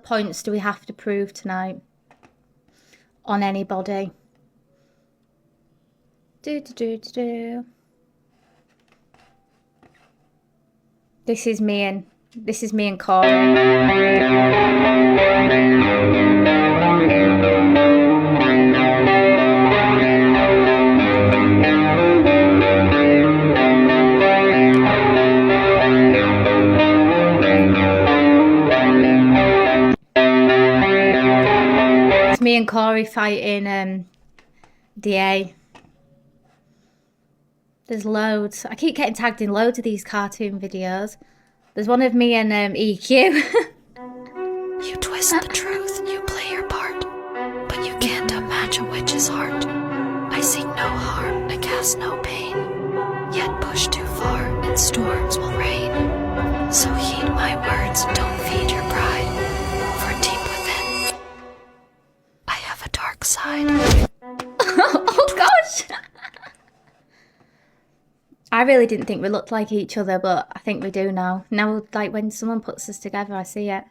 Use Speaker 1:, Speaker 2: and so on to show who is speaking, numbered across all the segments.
Speaker 1: points do we have to prove tonight? On anybody? This is me and Corey. It's me and Corey fighting DA. There's loads. I keep getting tagged in loads of these cartoon videos. There's one of me and EQ.
Speaker 2: You twist the truth, you play your part, but you can't unmatch a witch's heart. I seek no harm, I cast no pain, yet push too far and storms will rain. So heed my words, don't feed your pride, for deep within, I have a dark side.
Speaker 1: Oh gosh! I really didn't think we looked like each other, but I think we do now. Now, like, when someone puts us together, I see it.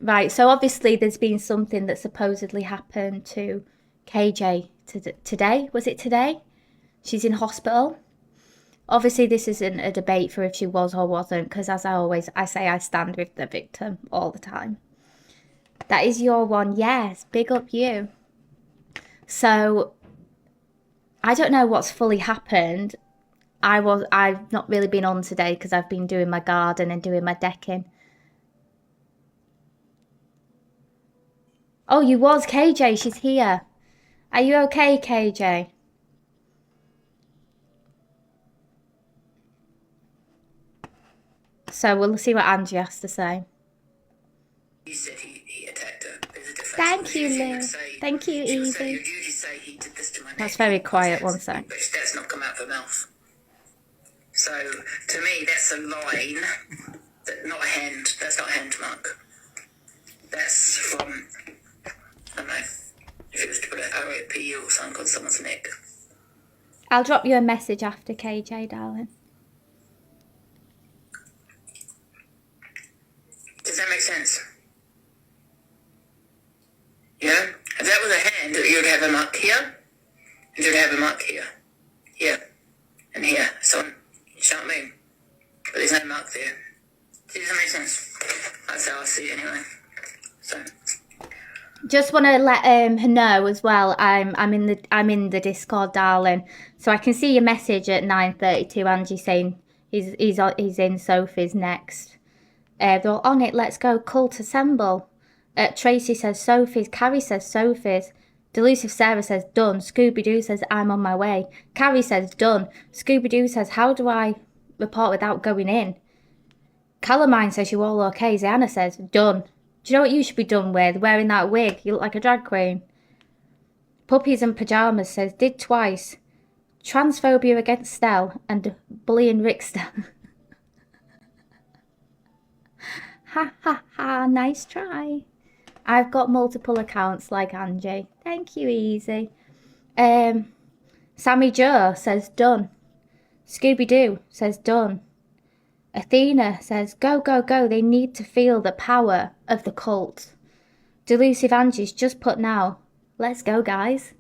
Speaker 1: Right, so obviously there's been something that supposedly happened to KJ today. Was it today? She's in hospital. Obviously, this isn't a debate for if she was or wasn't, because as I say, I stand with the victim all the time. That is your one. Yes, big up you. So, I don't know what's fully happened. I've not really been on today because I've been doing my garden and doing my decking. Oh, you was KJ. She's here. Are you okay, KJ? So we'll see what Angie has to say.
Speaker 3: He said he attacked her. There's a difference.
Speaker 1: Thank you, Lou. Thank you, Evie.
Speaker 3: You'd usually say he did this to my neck.
Speaker 1: That's very quiet, one sec.
Speaker 3: But that's not come out of her mouth. So, to me, that's a line, not a hand. That's not a hand mark. That's from, I don't know, if it was to put an RAP or something on someone's neck.
Speaker 1: I'll drop you a message after, KJ, darling.
Speaker 3: Does that make sense? Yeah? If that was a hand, you'd have a mark here, and you'd have a mark here. Here. And here. So, you know what I mean? But there's no mark there. Does that make sense? That's how I see it anyway. So...
Speaker 1: Just want to let her know as well. I'm in the Discord, darling. So I can see your message at 9:32. Angie saying he's in Sophie's next. They're all on it. Let's go. Cult assemble. Tracy says Sophie's. Carrie says Sophie's. Delusive Sarah says done. Scooby Doo says I'm on my way. Carrie says done. Scooby Doo says how do I report without going in? Calamine says you all okay. Ziana says done. Do you know what you should be done with? Wearing that wig. You look like a drag queen. Puppies and Pyjamas says, did twice. Transphobia against Stell and bullying Rickster. Ha ha ha, nice try. I've got multiple accounts like Angie. Thank you, Easy. Sammy Joe says, done. Scooby-Doo says, done. Athena says, go, go, go. They need to feel the power of the cult. Delusive Angie's just put now. Let's go, guys.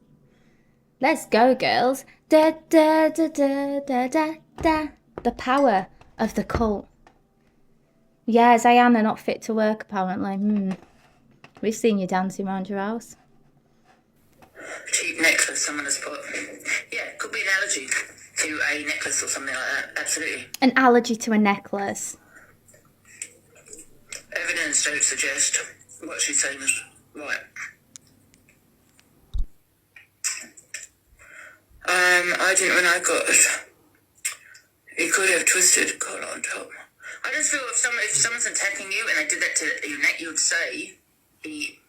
Speaker 1: Let's go, girls. Da, da, da, da, da, da, da. The power of the cult. Yeah, Ziana not fit to work, apparently. We've seen you dancing around your house.
Speaker 3: Cheap necklace someone has put. Yeah, could be an allergy to a necklace or something like that. Absolutely.
Speaker 1: An allergy to a necklace.
Speaker 3: Evidence don't suggest what she's saying is right. I didn't when I got it. He could have twisted collar on top. I just feel if someone's attacking you and they did that to your neck, you would say he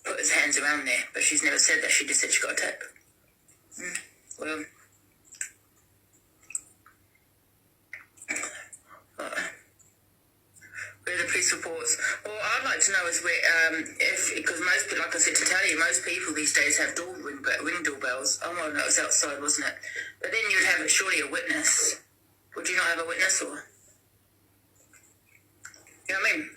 Speaker 3: put his hands around there, but she's never said that. She just said she got attacked. Well, where are the police reports? Well, I'd like to know is where, because most people, like I said to tell you, most people these days have ring doorbells. Oh, well, no, it was outside, wasn't it? But then you'd have surely a witness. Would you not have a witness or? You know what I mean?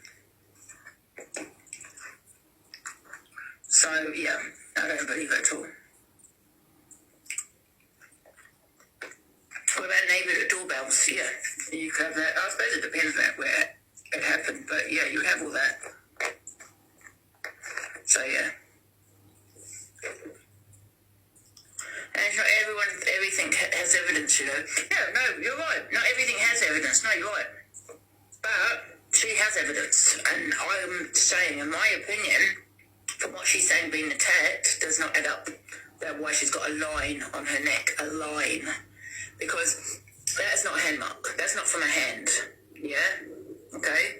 Speaker 3: believe it at all. What about neighbour doorbells? Yeah, you could have that. I suppose it depends on where it happened, but yeah, you would have all that. So yeah. And not everything has evidence, you know. Yeah, no, you're right. Not everything has evidence. No, you're right. But she has evidence, and I'm saying, in my opinion, from what she's saying, being attacked does not add up. That's why she's got a line on her neck, a line, because that's not a hand mark. That's not from a hand. Yeah. Okay.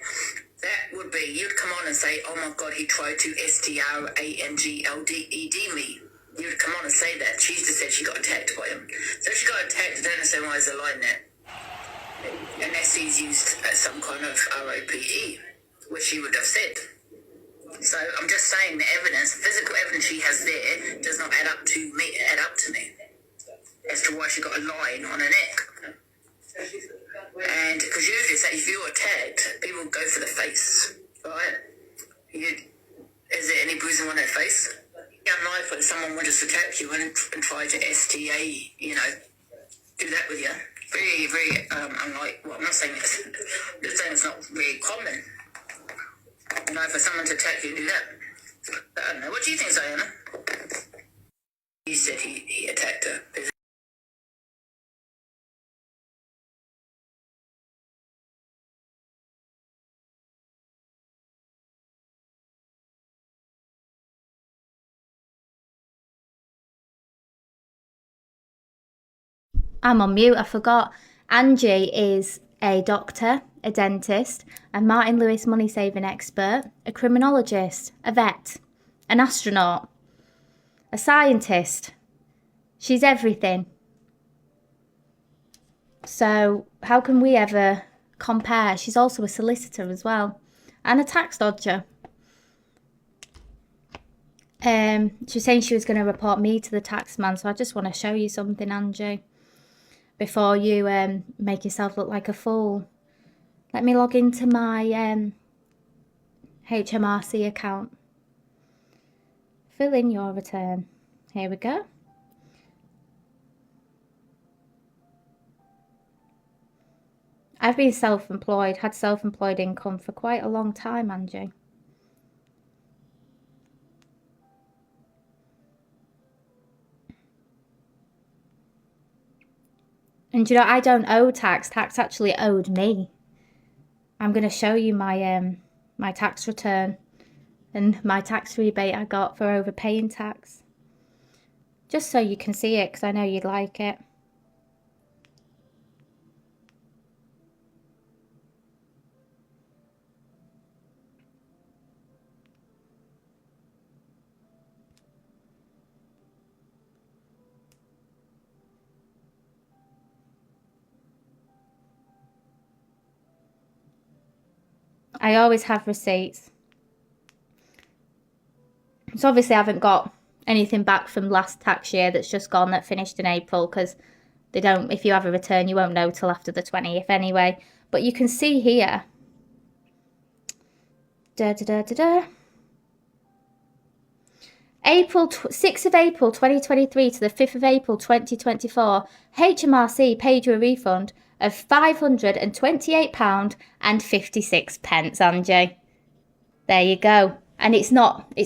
Speaker 3: That would be, you'd come on and say, oh my God, he tried to STRANGLDED me. You'd come on and say that. She just said she got attacked by him. So if she got attacked, I don't understand why there's a line there. Unless he's used some kind of ROPE, which she would have said. So I'm just saying the evidence, physical evidence she has there, does not add up to me, as to why she got a line on her neck. And because usually, say, if you're attacked, people go for the face, right? Is there any bruising on her face? Unlike when someone would just attack you and try to STA, you know, do that with you. Very, very unlike. Well, I'm not saying it's. I'm just saying it's not very common. You know, for someone to attack you and do that. But I don't know. What do you think, Ziona? You said he attacked her.
Speaker 1: I'm on mute, I forgot. Angie is a doctor, a dentist, a Martin Lewis money saving expert, a criminologist, a vet, an astronaut, a scientist. She's everything. So how can we ever compare? She's also a solicitor as well, and a tax dodger. She was saying she was going to report me to the taxman, so I just want to show you something, Angie, before you make yourself look like a fool. Let me log into my HMRC account. Fill in your return. Here we go. I've been self-employed, had self-employed income for quite a long time, Angie. And you know, I don't owe tax. Tax actually owed me. I'm going to show you my my tax return and my tax rebate I got for overpaying tax. Just so you can see it, because I know you'd like it. I always have receipts. So obviously I haven't got anything back from last tax year that's just gone, that finished in April, because they don't, if you have a return, you won't know till after the 20th anyway. But you can see here, April 6th of April 2023 to the 5th of April 2024, HMRC paid you a refund of £528.56, Angie. There you go. And it's not a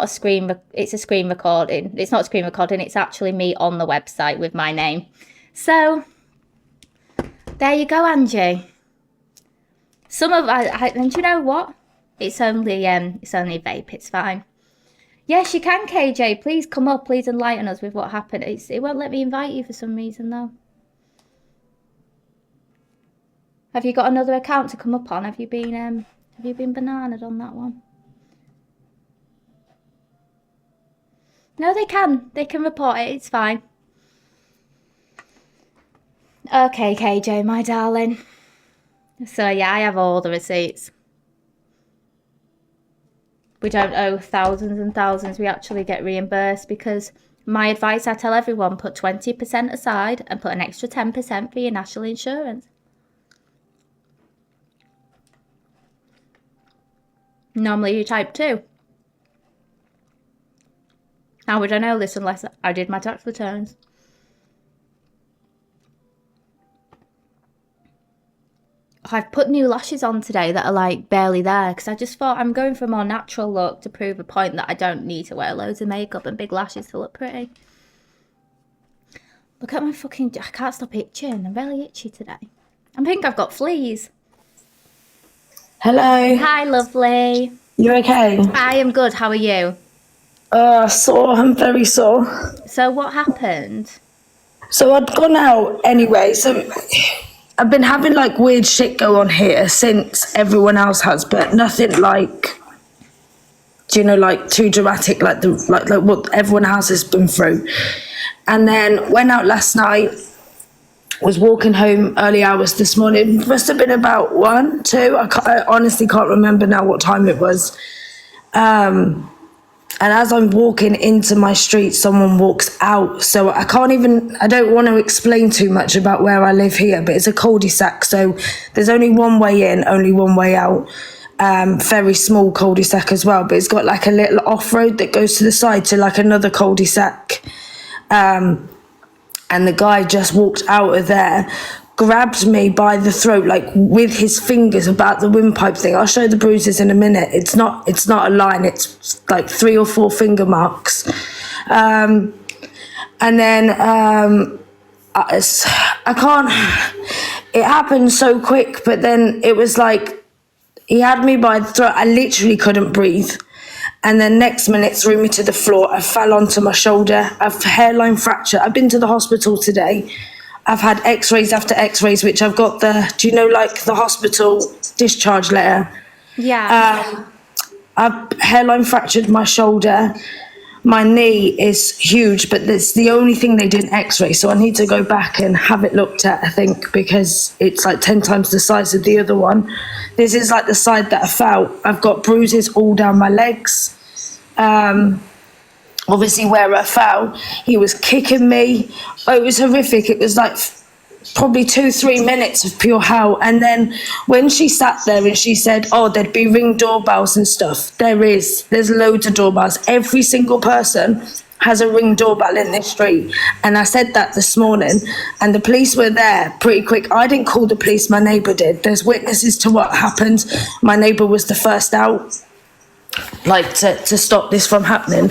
Speaker 1: screen recording. It's not a screen recording, it's actually me on the website with my name. So there you go, Angie. And you know what? It's only a vape, it's fine. Yes, you can, KJ. Please come up. Please enlighten us with what happened. It won't let me invite you for some reason, though. Have you got another account to come up on? Have you been bananaed on that one? No, they can. They can report it. It's fine. Okay, KJ, my darling. So, yeah, I have all the receipts. We don't owe thousands and thousands. We actually get reimbursed, because my advice, I tell everyone, put 20% aside and put an extra 10% for your national insurance. Normally you type 2. How would I know this unless I did my tax returns? I've put new lashes on today that are like barely there because I just thought I'm going for a more natural look to prove a point that I don't need to wear loads of makeup and big lashes to look pretty. Look at my fucking... I can't stop itching. I'm really itchy today. I think I've got fleas.
Speaker 4: Hello.
Speaker 1: Hi, lovely.
Speaker 4: You okay?
Speaker 1: I am good. How are you?
Speaker 4: Sore. I'm very sore.
Speaker 1: So what happened?
Speaker 4: So I'd gone out anyway. So I've been having like weird shit go on here since everyone else has, but nothing like, do you know, like too dramatic, like like what everyone else has been through. And then went out last night. Was walking home early hours this morning. Must have been about 1, 2. I honestly can't remember now what time it was. And as I'm walking into my street, someone walks out. So I don't want to explain too much about where I live here, but it's a cul-de-sac. So there's only one way in, only one way out. Very small cul-de-sac as well, but it's got like a little off-road that goes to the side to like another cul-de-sac. And the guy just walked out of there, grabbed me by the throat, like with his fingers about the windpipe thing. I'll show the bruises in a minute. It's not a line. It's like 3 or 4 finger marks. And then I can't. It happened so quick, but then it was like he had me by the throat. I literally couldn't breathe. And then next minute threw me to the floor. I fell onto my shoulder. I've hairline fracture. I've been to the hospital today. I've had x-rays after x-rays, which I've got do you know, like the hospital discharge letter?
Speaker 1: Yeah.
Speaker 4: I've hairline fractured my shoulder. My knee is huge, but it's the only thing they didn't x-ray. So I need to go back and have it looked at, I think, because it's like 10 times the size of the other one. This is like the side that I fell. I've got bruises all down my legs. Obviously where I fell, he was kicking me. Oh, it was horrific. It was like probably 2-3 minutes of pure hell. And then when she sat there and she said, oh, there'd be Ring doorbells and stuff. There's loads of doorbells. Every single person has a Ring doorbell in this street. And I said that this morning, and the police were there pretty quick. I didn't call the police, my neighbour did. There's witnesses to what happened. My neighbour was the first out, like to stop this from happening.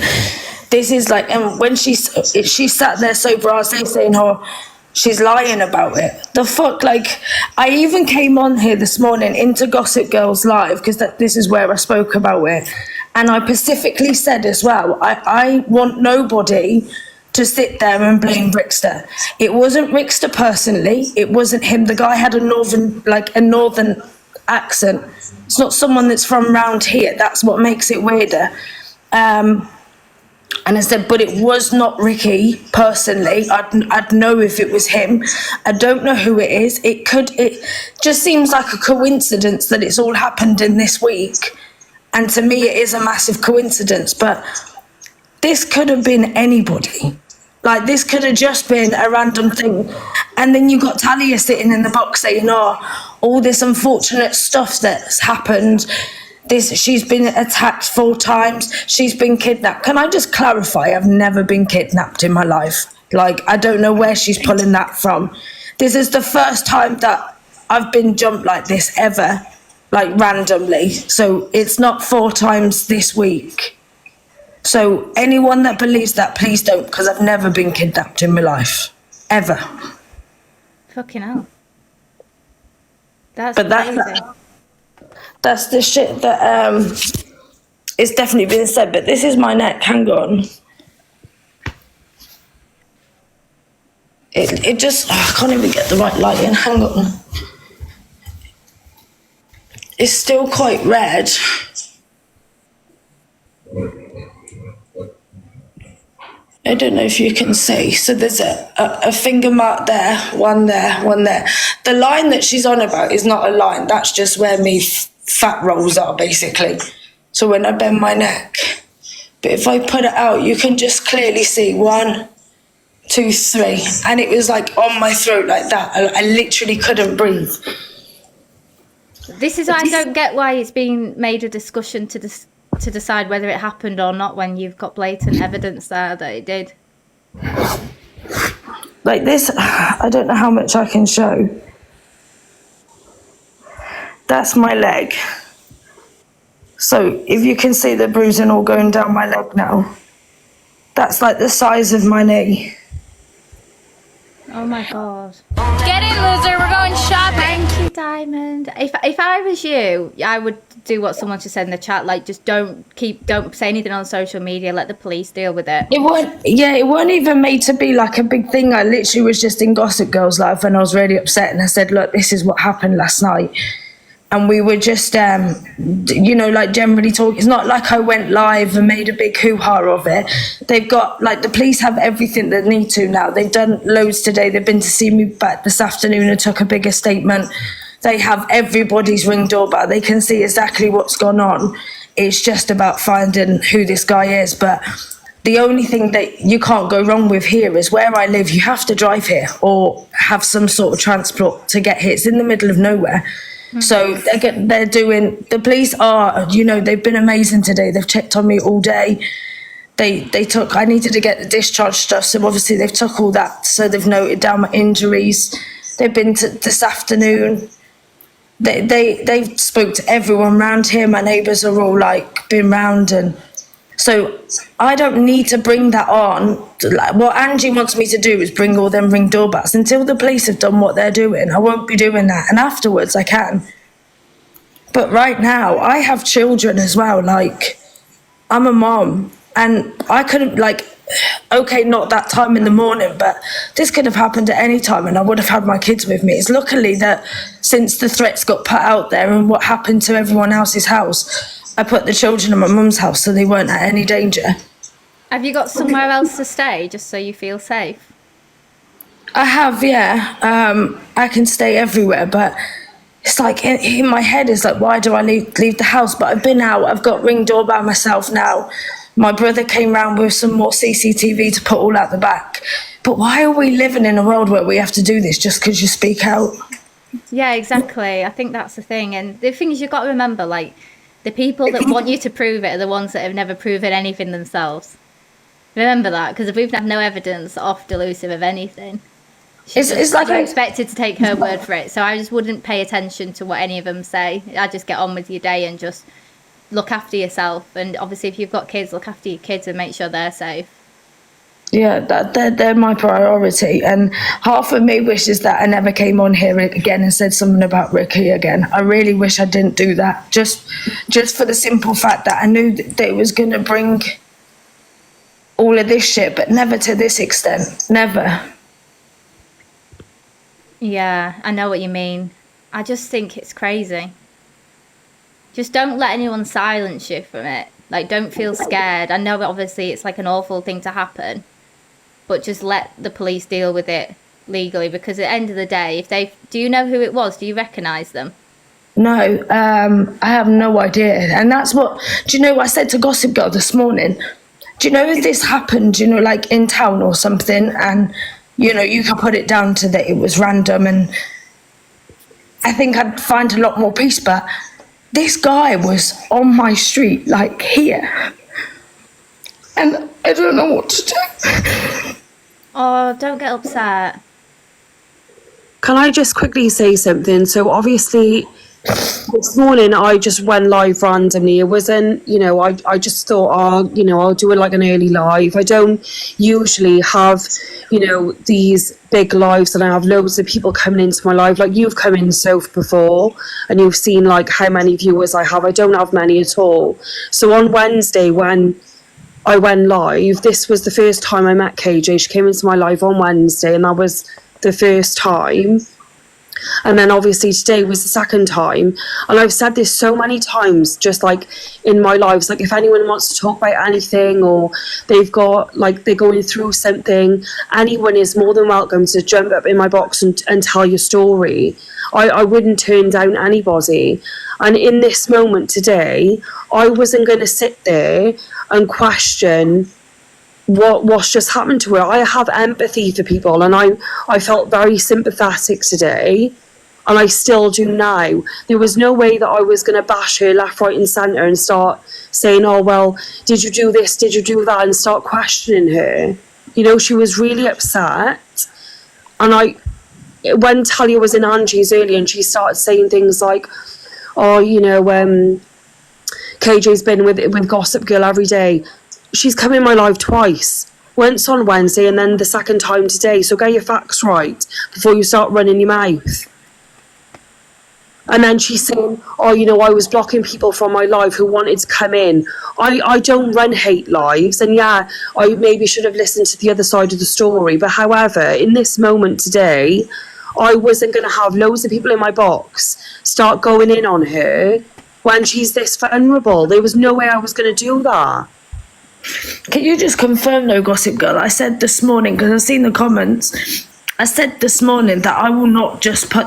Speaker 4: This is like, and when she sat there sober, I was saying, oh, she's lying about it. The fuck, like, I even came on here this morning into Gossip Girls Live, because this is where I spoke about it. And I specifically said as well, I want nobody to sit there and blame Rickster. It wasn't Rickster personally. It wasn't him. The guy had a northern accent. It's not someone that's from round here. That's what makes it weirder. And I said, but it was not Ricky personally. I'd know if it was him. I don't know who it is. It just seems like a coincidence that it's all happened in this week. And to me, it is a massive coincidence. But this could have been anybody. Like, this could have just been a random thing. And then you got Talia sitting in the box saying, oh, all this unfortunate stuff that's happened. She's been attacked 4 times. She's been kidnapped. Can I just clarify? I've never been kidnapped in my life. Like, I don't know where she's pulling that from. This is the first time that I've been jumped like this ever, like randomly. So it's not 4 times this week. So anyone that believes that, please don't, because I've never been kidnapped in my life. Ever.
Speaker 1: Fucking hell. That's crazy.
Speaker 4: That's the shit that is definitely been said, but this is my neck. Hang on. It just, I can't even get the right light in. Hang on. It's still quite red. I don't know if you can see. So there's a finger mark there, one there, one there. The line that she's on about is not a line. That's just where me fat rolls are, basically. So when I bend my neck. But if I put it out, you can just clearly see 1, 2, 3. And it was like on my throat like that. I literally couldn't breathe.
Speaker 1: This is why I don't get why it's being made a discussion to to decide whether it happened or not when you've got blatant evidence there that it did?
Speaker 4: Like this, I don't know how much I can show. That's my leg. So if you can see the bruising all going down my leg now, that's like the size of my knee.
Speaker 1: Oh my God.
Speaker 2: Get in, loser. We're going shopping.
Speaker 1: Thank you, Diamond. If I was you, I would do what someone just said in the chat. Like, just don't say anything on social media. Let the police deal with it.
Speaker 4: It weren't even made to be like a big thing. I literally was just in Gossip Girl's life and I was really upset and I said, look, this is what happened last night. And we were just, like generally talking. It's not like I went live and made a big hoo-ha of it. They've got, like, the police have everything they need to now. They've done loads today. They've been to see me back this afternoon and took a bigger statement. They have everybody's Ring doorbell. They can see exactly what's gone on. It's just about finding who this guy is. But the only thing that you can't go wrong with here is where I live, you have to drive here or have some sort of transport to get here. It's in the middle of nowhere. So they're doing, the police are, they've been amazing today. They've checked on me all day. They took, I needed to get the discharge stuff. So obviously they've took all that. So they've noted down my injuries. They've been to this afternoon. They spoke to everyone around here. My neighbours are all like been round, and so I don't need to bring that on. Like, what Angie wants me to do is bring all them Ring doorbells. Until the police have done what they're doing, I won't be doing that. And afterwards I can. But right now I have children as well. Like, I'm a mom and I couldn't, like, okay, not that time in the morning, but this could have happened at any time and I would have had my kids with me. It's luckily that since the threats got put out there and what happened to everyone else's house, I put the children in my mum's house so they weren't at any danger.
Speaker 1: Have you got somewhere else to stay just so you feel safe?
Speaker 4: I have, yeah. I can stay everywhere, but it's like in my head it's like, why do I leave the house? But I've been out, I've got Ring doorbell myself now. My brother came round with some more CCTV to put all out the back. But why are we living in a world where we have to do this just because you speak out?
Speaker 1: Yeah, exactly. I think that's the thing. And the thing is, you've got to remember, like, the people that want you to prove it are the ones that have never proven anything themselves. Remember that, because if we've had no evidence off Delusive of anything,
Speaker 4: It's like
Speaker 1: you're expected to take her word for it. So I just wouldn't pay attention to what any of them say. I just get on with your day and just look after yourself. And obviously, if you've got kids, look after your kids and make sure they're safe.
Speaker 4: Yeah, they're my priority, and half of me wishes that I never came on here again and said something about Ricky again. I really wish I didn't do that, just for the simple fact that I knew that it was going to bring all of this shit, but never to this extent, never.
Speaker 1: Yeah, I know what you mean. I just think it's crazy. Just don't let anyone silence you from it. Like, don't feel scared. I know obviously it's like an awful thing to happen, but just let the police deal with it legally, because at the end of the day, do you know who it was? Do you recognise them?
Speaker 4: No, I have no idea. And that's what, do you know, I said to Gossip Girl this morning, do you know if this happened, like in town or something, and, you can put it down to that it was random, and I think I'd find a lot more peace, but this guy was on my street, like here, and I don't know what to do.
Speaker 1: Oh, don't get upset.
Speaker 5: Can I just quickly say something? So obviously this morning I just went live randomly. It wasn't, I just thought, I'll do it like an early live. I don't usually have, these big lives and I have loads of people coming into my live. Like, you've come in, Soph, before, and you've seen like how many viewers I have. I don't have many at all. So on Wednesday when I went live, this was the first time I met KJ. She came into my live on Wednesday and that was the first time. And then obviously today was the second time, and I've said this so many times, just like in my lives, like if anyone wants to talk about anything or they've got like they're going through something, anyone is more than welcome to jump up in my box and tell your story. I wouldn't turn down anybody. And in this moment today, I wasn't going to sit there and question what's just happened to her. I have empathy for people, and I felt very sympathetic today. and I still do now. There was no way that I was going to bash her left, right, and centre and start saying, "Oh well, did you do this? Did you do that?" and start questioning her. You know, she was really upset, and when Talia was in Angie's earlier, and she started saying things like, "Oh, you know, KJ's been with Gossip Girl every day." She's come in my life twice. Once on Wednesday and then the second time today. So get your facts right before you start running your mouth. And then she's saying, "Oh, you know, I was blocking people from my life who wanted to come in." I don't run hate lives. And yeah, I maybe should have listened to the other side of the story. But however, in this moment today, I wasn't going to have loads of people in my box start going in on her when she's this vulnerable. There was no way I was going to do that.
Speaker 4: Can you just confirm though, Gossip Girl? I said this morning, because I've seen the comments, I said this morning that I will not just put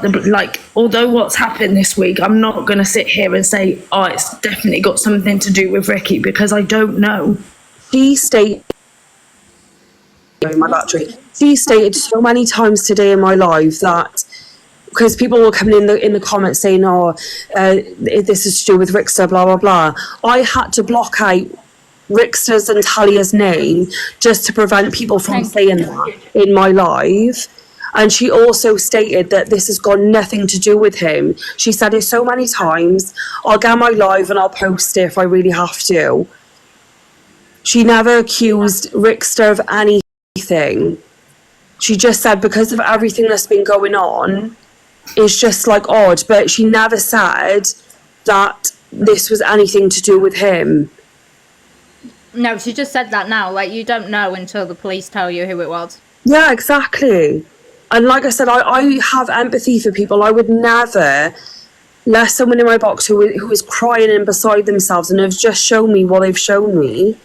Speaker 4: although what's happened this week, I'm not going to sit here and say, "Oh, it's definitely got something to do with Ricky," because I don't know.
Speaker 5: She stated, my battery. She stated so many times today in my live that, because people were coming in the comments saying, "Oh, this is to do with Rickster, blah blah blah." I had to block out Rickster's and Talia's name just to prevent people from saying that in my live. And she also stated that this has got nothing to do with him. She said it so many times. "I'll get my live and I'll post it if I really have to." She never accused Rickster of anything. She just said because of everything that's been going on, it's just like odd. But she never said that this was anything to do with him.
Speaker 1: No, she just said that now. Like, you don't know until the police tell you who it was.
Speaker 5: Yeah, exactly. And like I said, I have empathy for people. I would never let someone in my box who is crying and beside themselves and have just shown me what they've shown me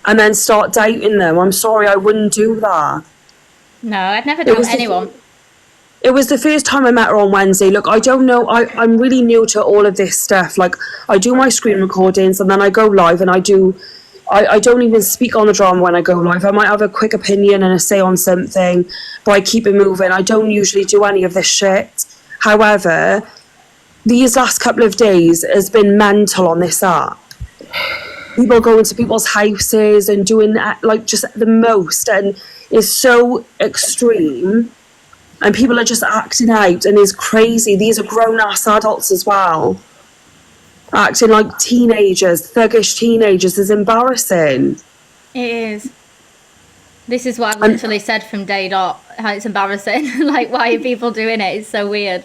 Speaker 5: and then start doubting them. I'm sorry, I wouldn't do that.
Speaker 1: No, I'd never do anyone.
Speaker 5: It was the first time I met her on Wednesday. Look, I don't know. I'm really new to all of this stuff. Like, I do my screen recordings and then I go live and I don't even speak on the drama when I go live. I might have a quick opinion and a say on something, but I keep it moving. I don't usually do any of this shit. However, these last couple of days has been mental on this app. People going to people's houses and doing like just the most, and it's so extreme. And people are just acting out, and it's crazy. These are grown-ass adults as well. Acting like teenagers, thuggish teenagers, is embarrassing.
Speaker 1: It is. This is what I've literally said from day dot. How it's embarrassing. Like, why are people doing it? It's so weird.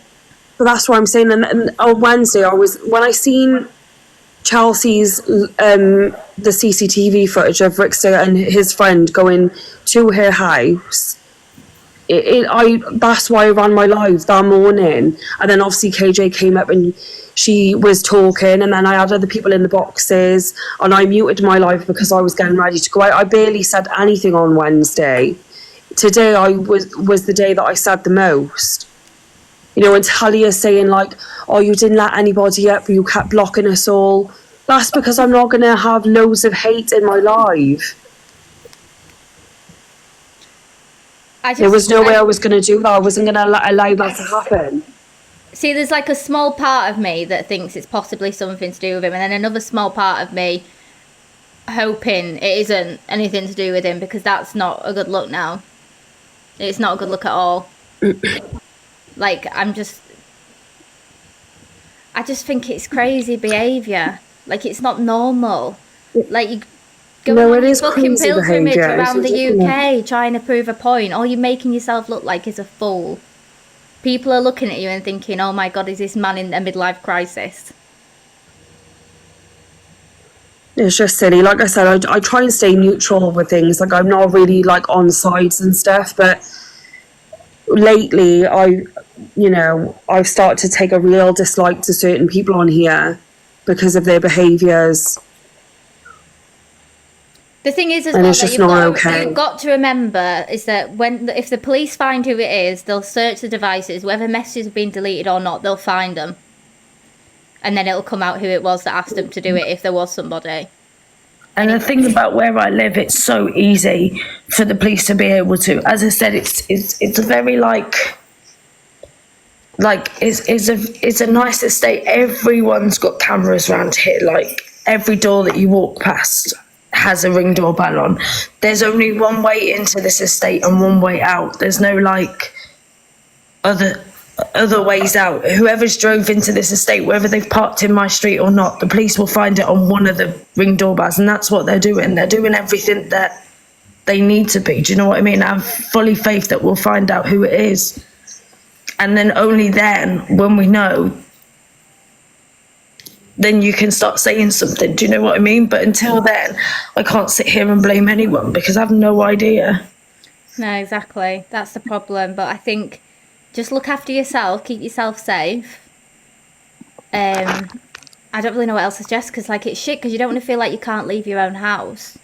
Speaker 5: But that's what I'm saying. And on Wednesday, when I seen Chelsea's the CCTV footage of Rickster and his friend going to her house, that's why I ran my live that morning. And then obviously KJ came up and she was talking, and then I had other people in the boxes, and I muted my live because I was getting ready to go out. I barely said anything on Wednesday. Today was the day that I said the most. You know, and Talia saying like, "Oh, you didn't let anybody up, you kept blocking us all." That's because I'm not going to have loads of hate in my live. There was no way I was going to do that. I wasn't going to allow that to happen.
Speaker 1: See, there's like a small part of me that thinks it's possibly something to do with him, and then another small part of me hoping it isn't anything to do with him, because that's not a good look now. It's not a good look at all. Like, I just think it's crazy behaviour. Like, it's not normal. Like, you go on a fucking pilgrimage around the UK trying to prove a point. All you're making yourself look like is a fool. People are looking at you and thinking, "Oh my God, is this man in a midlife crisis?"
Speaker 5: It's just silly. Like I said, I try and stay neutral with things. Like, I'm not really like on sides and stuff, but lately I've started to take a real dislike to certain people on here because of their behaviours.
Speaker 1: The thing is, as
Speaker 5: and
Speaker 1: well,
Speaker 5: it's
Speaker 1: that
Speaker 5: just not okay.
Speaker 1: You've got to remember is that if the police find who it is, they'll search the devices. Whether messages have been deleted or not, they'll find them, and then it'll come out who it was that asked them to do it, if there was somebody.
Speaker 4: And the thing about where I live, it's so easy for the police to be able to. As I said, it's a very like like it's a nice estate. Everyone's got cameras around here. Like every door that you walk past has a Ring doorbell on. There's only one way into this estate and one way out. There's no like other ways out. Whoever's drove into this estate, whether they've parked in my street or not, the police will find it on one of the Ring doorbells, and that's what they're doing. They're doing everything that they need to be. Do you know what I mean? I have fully faith that we'll find out who it is. And then only then, when we know, then you can start saying something. Do you know what I mean? But until then, I can't sit here and blame anyone because I have no idea.
Speaker 1: No, exactly. That's the problem. But I think just look after yourself, keep yourself safe. I don't really know what else to suggest because like it's shit because you don't want to feel like you can't leave your own house.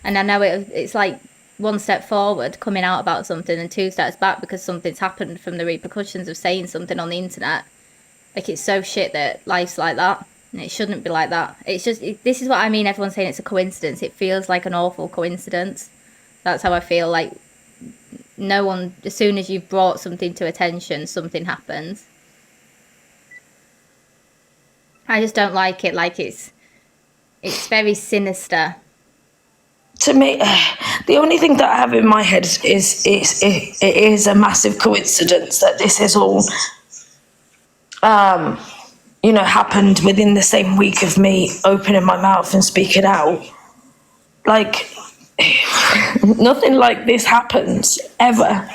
Speaker 1: And I know it's like one step forward coming out about something and two steps back because something's happened from the repercussions of saying something on the internet. Like it's so shit that life's like that and it shouldn't be like that. It's just, this is what I mean, everyone's saying it's a coincidence. It feels like an awful coincidence. That's how I feel. Like no one, as soon as you've brought something to attention, something happens. I just don't like it. Like it's very sinister.
Speaker 4: To me, the only thing that I have in my head is it is a massive coincidence that this is all, happened within the same week of me opening my mouth and speaking out. Like, nothing like this happens, ever.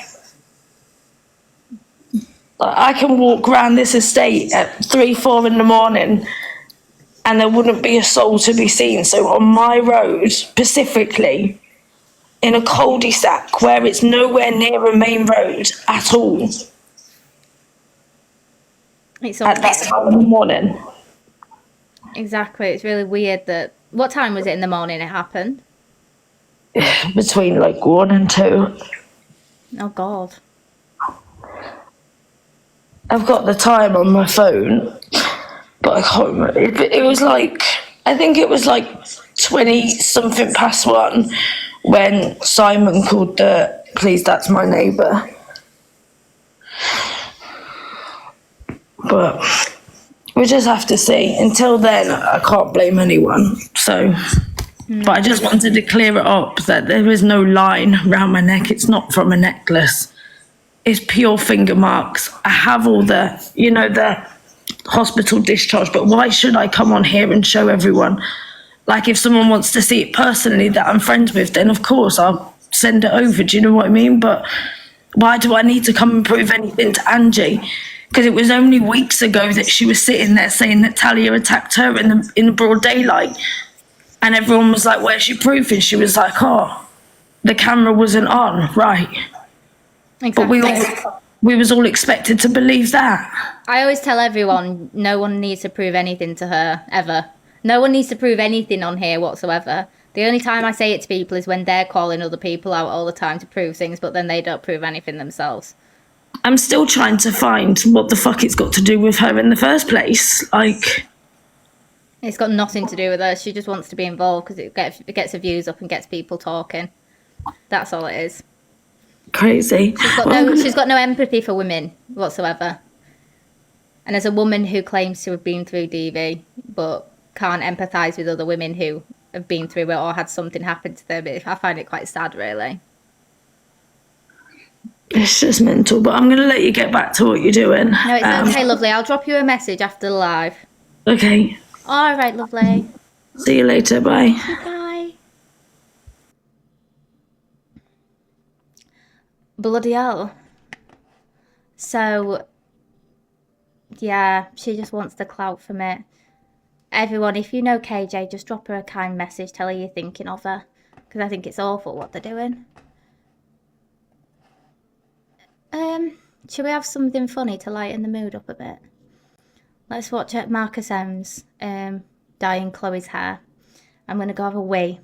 Speaker 4: Like, I can walk around this estate at 3, 4 in the morning and there wouldn't be a soul to be seen. So on my road, specifically, in a cul-de-sac where it's nowhere near a main road at all,
Speaker 1: It's
Speaker 4: at that time in the morning.
Speaker 1: Exactly. It's really weird that... What time was it in the morning it happened?
Speaker 4: Between like 1 and 2.
Speaker 1: Oh, God.
Speaker 4: I've got the time on my phone, but I can't remember. It was like, I think it was like 20-something past 1 when Simon called the police. That's my neighbour. But we just have to see. Until then, I can't blame anyone. So, but I just wanted to clear it up that there is no line around my neck. It's not from a necklace. It's pure finger marks. I have all the, the hospital discharge, but why should I come on here and show everyone? Like, if someone wants to see it personally that I'm friends with, then of course I'll send it over. Do you know what I mean? But why do I need to come and prove anything to Angie? Because it was only weeks ago that she was sitting there saying that Talia attacked her in the broad daylight. And everyone was like, where's your proof? And she was like, oh, the camera wasn't on, right.
Speaker 1: Exactly.
Speaker 4: But we was all expected to believe that.
Speaker 1: I always tell everyone, no one needs to prove anything to her, ever. No one needs to prove anything on here whatsoever. The only time I say it to people is when they're calling other people out all the time to prove things, but then they don't prove anything themselves.
Speaker 4: I'm still trying to find what the fuck it's got to do with her in the first place. Like,
Speaker 1: it's got nothing to do with her. She just wants to be involved because it gets her views up and gets people talking. That's all it is.
Speaker 4: Crazy.
Speaker 1: She's got no empathy for women whatsoever. And as a woman who claims to have been through DV but can't empathise with other women who have been through it or had something happen to them, I find it quite sad, really.
Speaker 4: It's just mental, but I'm going to let you get back to what you're doing.
Speaker 1: No, it's okay, lovely. I'll drop you a message after the live.
Speaker 4: Okay.
Speaker 1: All right, lovely.
Speaker 4: See you later. Bye.
Speaker 1: Bye. Bloody hell. So, yeah, she just wants the clout from it. Everyone, if you know KJ, just drop her a kind message. Tell her you're thinking of her. Because I think it's awful what they're doing. Should we have something funny to lighten the mood up a bit? Let's watch Marcus M's dyeing Chloe's hair. I'm going to go have a wee.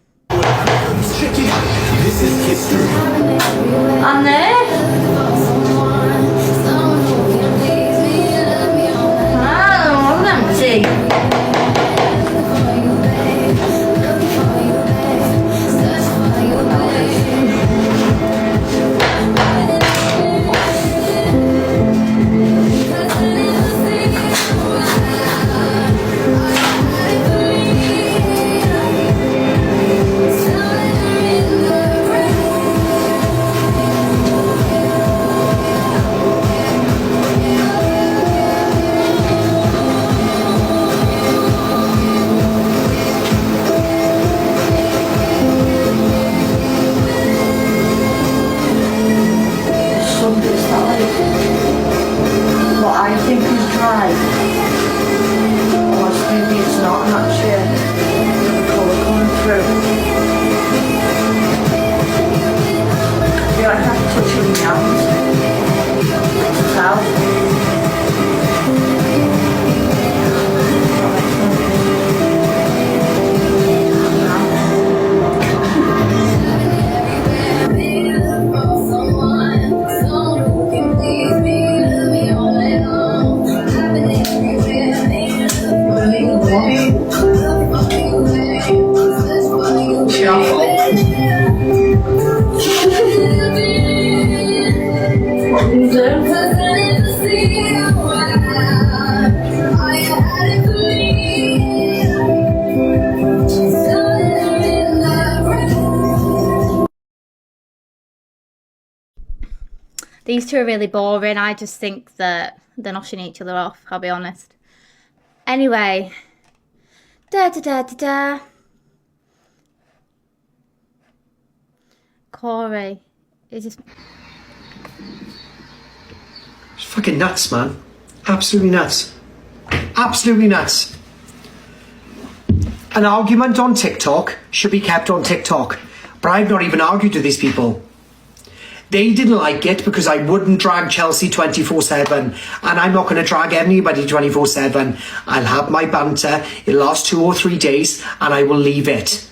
Speaker 1: Anne?
Speaker 4: I think is dry. Or maybe it's not, I'm not sure. The colour coming through. I feel like I'm touching my hands. Now.
Speaker 1: These two are really boring. I just think that they're noshing each other off, I'll be honest. Anyway. Corey. Is this...
Speaker 6: It's fucking nuts, man. Absolutely nuts. Absolutely nuts. An argument on TikTok should be kept on TikTok. But I've not even argued with these people. They didn't like it because I wouldn't drag Chelsea 24/7, and I'm not going to drag anybody 24/7. I'll have my banter, it'll last 2 or 3 days, and I will leave it.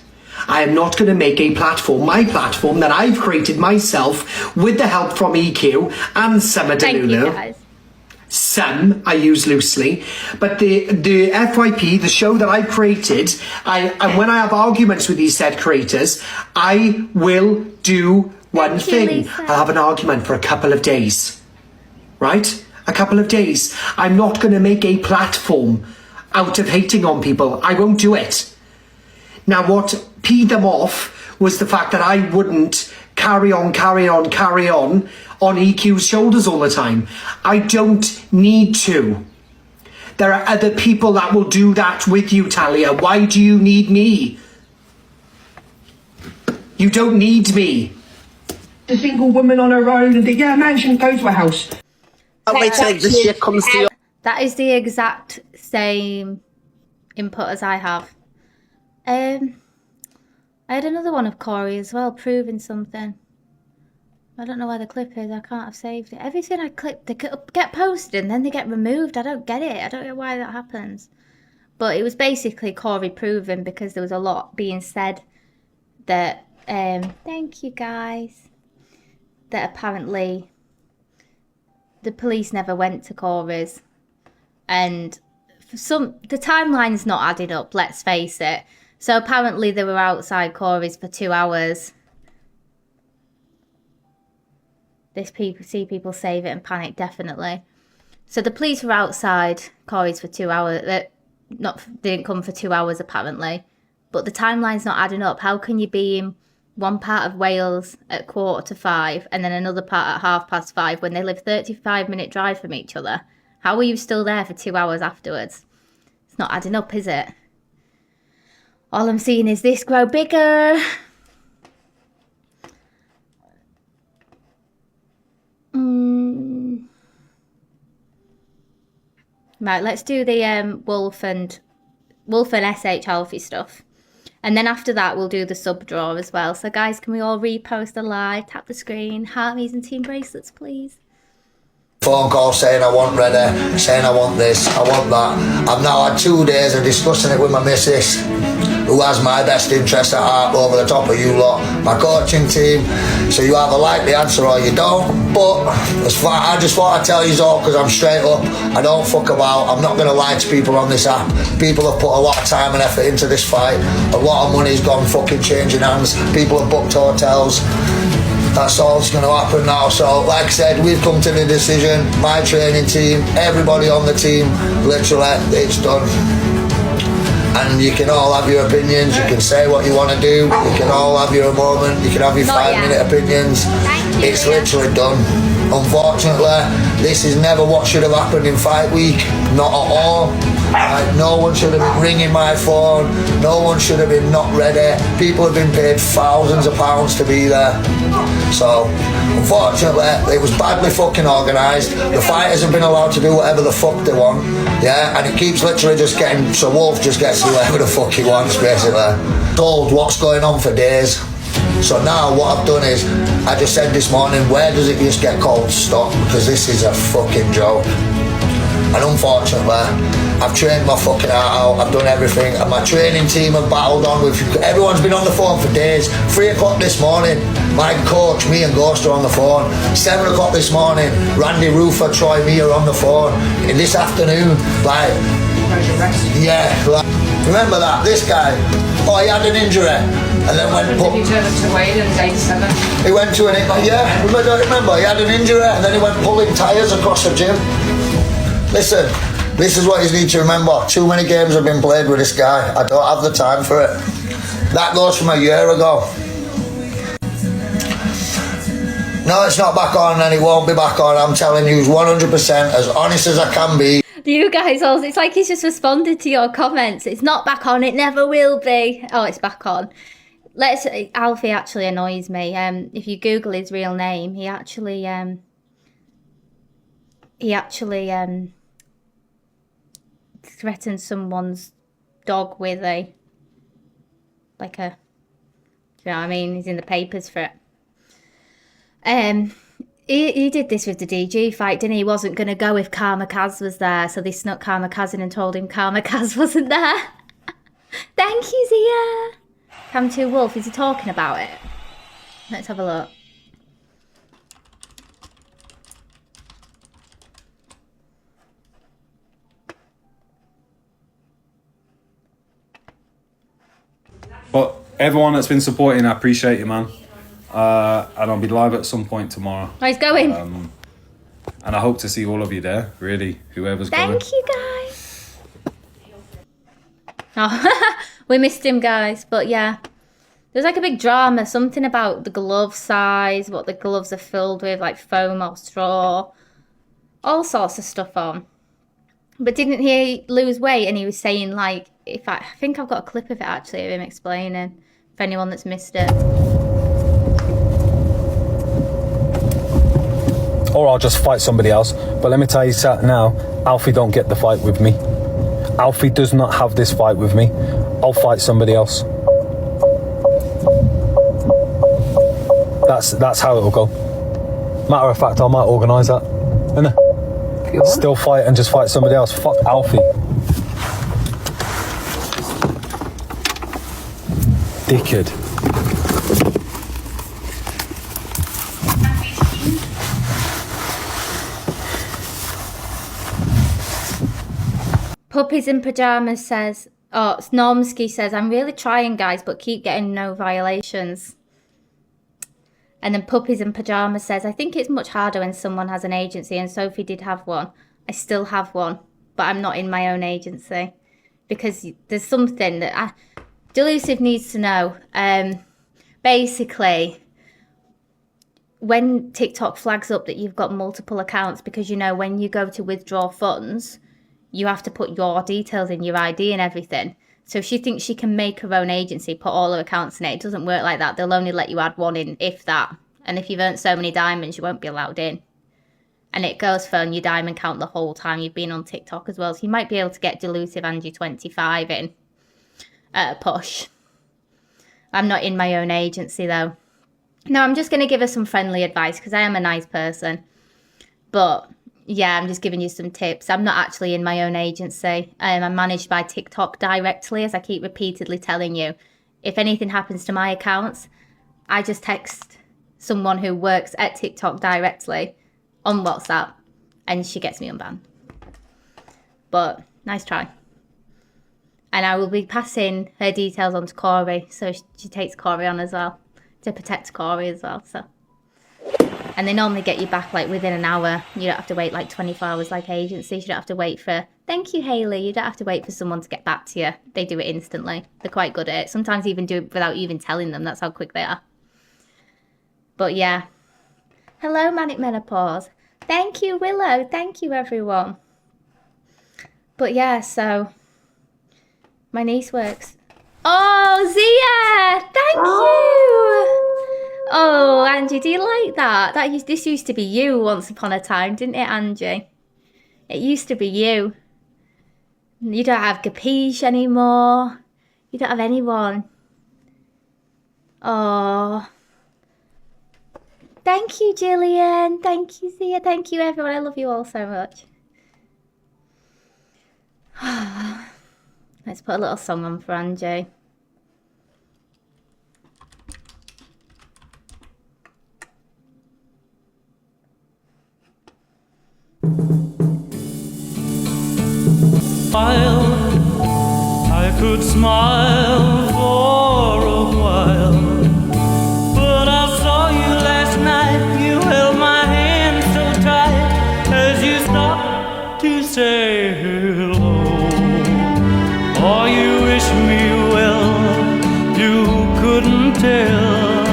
Speaker 6: I am not going to make a platform, my platform that I've created myself with the help from EQ and Summer
Speaker 1: Thank you,
Speaker 6: Delulu.
Speaker 1: guys.
Speaker 6: Some I use loosely, but the FYP, the show that I created, and when I have arguments with these said creators, I will do one thing.
Speaker 1: Lisa.
Speaker 6: I'll have an argument for a couple of days, right? A couple of days. I'm not going to make a platform out of hating on people. I won't do it. Now, what peed them off was the fact that I wouldn't carry on on EQ's shoulders all the time. I don't need to. There are other people that will do that with you, Talia. Why do you need me? You don't need me.
Speaker 7: A single woman on her own and think, yeah, man shouldn't go to a house.
Speaker 8: Wait till the shit comes to you.
Speaker 1: That is the exact same input as I have. I had another one of Corey as well, proving something. I don't know where the clip is. I can't have saved it. Everything I clip, they get posted and then they get removed. I don't get it. I don't know why that happens. But it was basically Corey proving, because there was a lot being said that, thank you guys, that apparently the police never went to Corey's. And for the timeline's not adding up, let's face it. So apparently they were outside Corey's for 2 hours. See people save it and panic, definitely. So the police were outside Corey's for 2 hours. They didn't come for 2 hours apparently. But the timeline's not adding up. How can you be in one part of Wales at 4:45 and then another part at 5:30 when they live 35-minute drive from each other? How are you still there for 2 hours afterwards? It's not adding up, is it? All I'm seeing is this grow bigger. Right, let's do the Wolf and SH Alfie stuff. And then after that, we'll do the sub draw as well. So guys, can we all repost the live, tap the screen, hearties and team bracelets, please?
Speaker 9: Phone call saying I want ready, saying I want this, I want that. I've now had 2 days of discussing it with my missus, who has my best interest at heart over the top of you lot, my coaching team. So you either like the answer or you don't. But I just want to tell you all, because I'm straight up, I don't fuck about. I'm not going to lie to people on this app. People have put a lot of time and effort into this fight. A lot of money's gone fucking changing hands. People have booked hotels. That's all that's going to happen now. So, like I said, we've come to the decision. My training team, everybody on the team, literally, it's done. And you can all have your opinions. You can say what you want to do. You can all have your moment. You can have your 5-minute opinions. It's literally done. Unfortunately, this is never what should have happened in fight week. Not at all. Like, no one should have been ringing my phone. No one should have been not ready. People have been paid thousands of pounds to be there. So, unfortunately, it was badly fucking organised. The fighters have been allowed to do whatever the fuck they want. Yeah, and it keeps literally just getting, so Wolf just gets to do whatever the fuck he wants, basically. Told what's going on for days. So now what I've done is, I just said this morning, where does it just get called stop? Because this is a fucking joke. And unfortunately, I've trained my fucking heart out, I've done everything, and my training team have battled on with, everyone's been on the phone for days. 3 o'clock this morning, my coach, me and Ghost are on the phone. 7 o'clock this morning, Randy Roofer, Troy, me are on the phone. And this afternoon, like, yeah, like, remember that, this guy, oh, he had an injury. And then went put...
Speaker 10: He turned up to Wade and day 7.
Speaker 9: He went to an... Yeah, remember, he had an injury and then he went pulling tyres across the gym. Listen, this is what you need to remember. Too many games have been played with this guy. I don't have the time for it. That goes from a year ago. No, it's not back on and it won't be back on. I'm telling you 100% as honest as I can be.
Speaker 1: You guys all, it's like he's just responded to your comments. It's not back on, it never will be. Oh, it's back on. Alfie actually annoys me. If you Google his real name, he actually threatened someone's dog with a, like a, you know what I mean? He's in the papers for it. He did this with the DG fight, didn't he? He wasn't going to go if Karma Kaz was there, so they snuck Karma Kaz in and told him Karma Kaz wasn't there. Thank you, Zia. Cam 2 Wolf, is he talking about it? Let's have a look.
Speaker 11: But everyone that's been supporting, I appreciate you, man. And I'll be live at some point tomorrow.
Speaker 1: Oh, he's going.
Speaker 11: And I hope to see all of you there, really, whoever's going.
Speaker 1: Thank you, guys. Oh, we missed him, guys. But yeah, there's like a big drama, something about the glove size, what the gloves are filled with, like foam or straw, all sorts of stuff on. But didn't he lose weight? And he was saying, like, I think I've got a clip of it actually of him explaining, for anyone that's missed it.
Speaker 11: Or I'll just fight somebody else. But let me tell you something now, Alfie don't get the fight with me. Alfie does not have this fight with me. I'll fight somebody else. That's how it'll go. Matter of fact, I might organise that. Innit? Still fight and just fight somebody else. Fuck Alfie. Dickhead.
Speaker 1: Puppies in Pajamas says, oh, Snormsky says, I'm really trying, guys, but keep getting no violations. And then Puppies in Pajamas says, I think it's much harder when someone has an agency, and Sophie did have one. I still have one, but I'm not in my own agency. Because there's something that Delusive needs to know. Basically, when TikTok flags up that you've got multiple accounts, because, you know, when you go to withdraw funds, you have to put your details in, your ID and everything. So she thinks she can make her own agency, put all her accounts in it. It doesn't work like that. They'll only let you add one in, if that. And if you've earned so many diamonds, you won't be allowed in. And it goes for your diamond count the whole time you've been on TikTok as well. So you might be able to get Delusive and your 25 in at a push. I'm not in my own agency, though. No, I'm just going to give her some friendly advice because I am a nice person. But yeah, I'm just giving you some tips. I'm not actually in my own agency. I'm managed by TikTok directly, as I keep repeatedly telling you. If anything happens to my accounts, I just text someone who works at TikTok directly on WhatsApp, and she gets me unbanned. But nice try. And I will be passing her details on to Corey, so she takes Corey on as well, to protect Corey as well, so. And they normally get you back like within an hour. You don't have to wait like 24 hours like agencies. You don't have to wait for, thank you, Hayley. You don't have to wait for someone to get back to you. They do it instantly. They're quite good at it. Sometimes even do it without even telling them. That's how quick they are. But yeah. Hello, Manic Menopause. Thank you, Willow. Thank you, everyone. But yeah, so my niece works. Oh, Zia! Thank you! Oh, Angie, do you like that? This used to be you once upon a time, didn't it, Angie? It used to be you. You don't have Gapiche anymore. You don't have anyone. Oh. Thank you, Gillian. Thank you, Zia. Thank you, everyone. I love you all so much. Let's put a little song on for Angie.
Speaker 10: I could smile for a while, but I saw you last night. You held my hand so tight as you stopped to say hello. Oh, you wish me well. You couldn't tell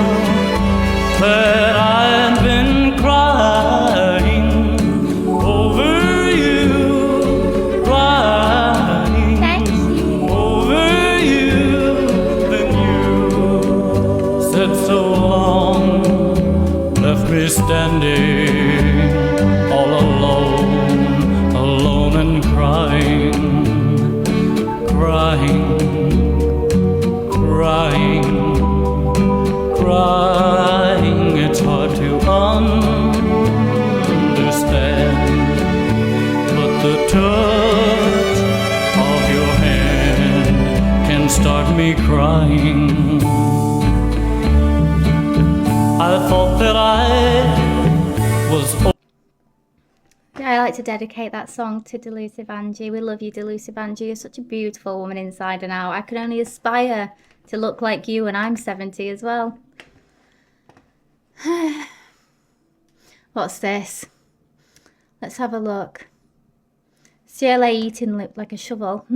Speaker 10: that I'd been crying over you, crying over you. Then you said so long, left me standing all alone, alone and crying, crying, crying, crying. It's hard to understand, but the touch of your hand can start me crying. I thought that I was.
Speaker 1: Yeah, I like to dedicate that song to Delusive Angie. We love you, Delusive Angie. You're such a beautiful woman inside and out. I can only aspire to look like you when I'm 70 as well. What's this? Let's have a look. CLA eating looked like a shovel.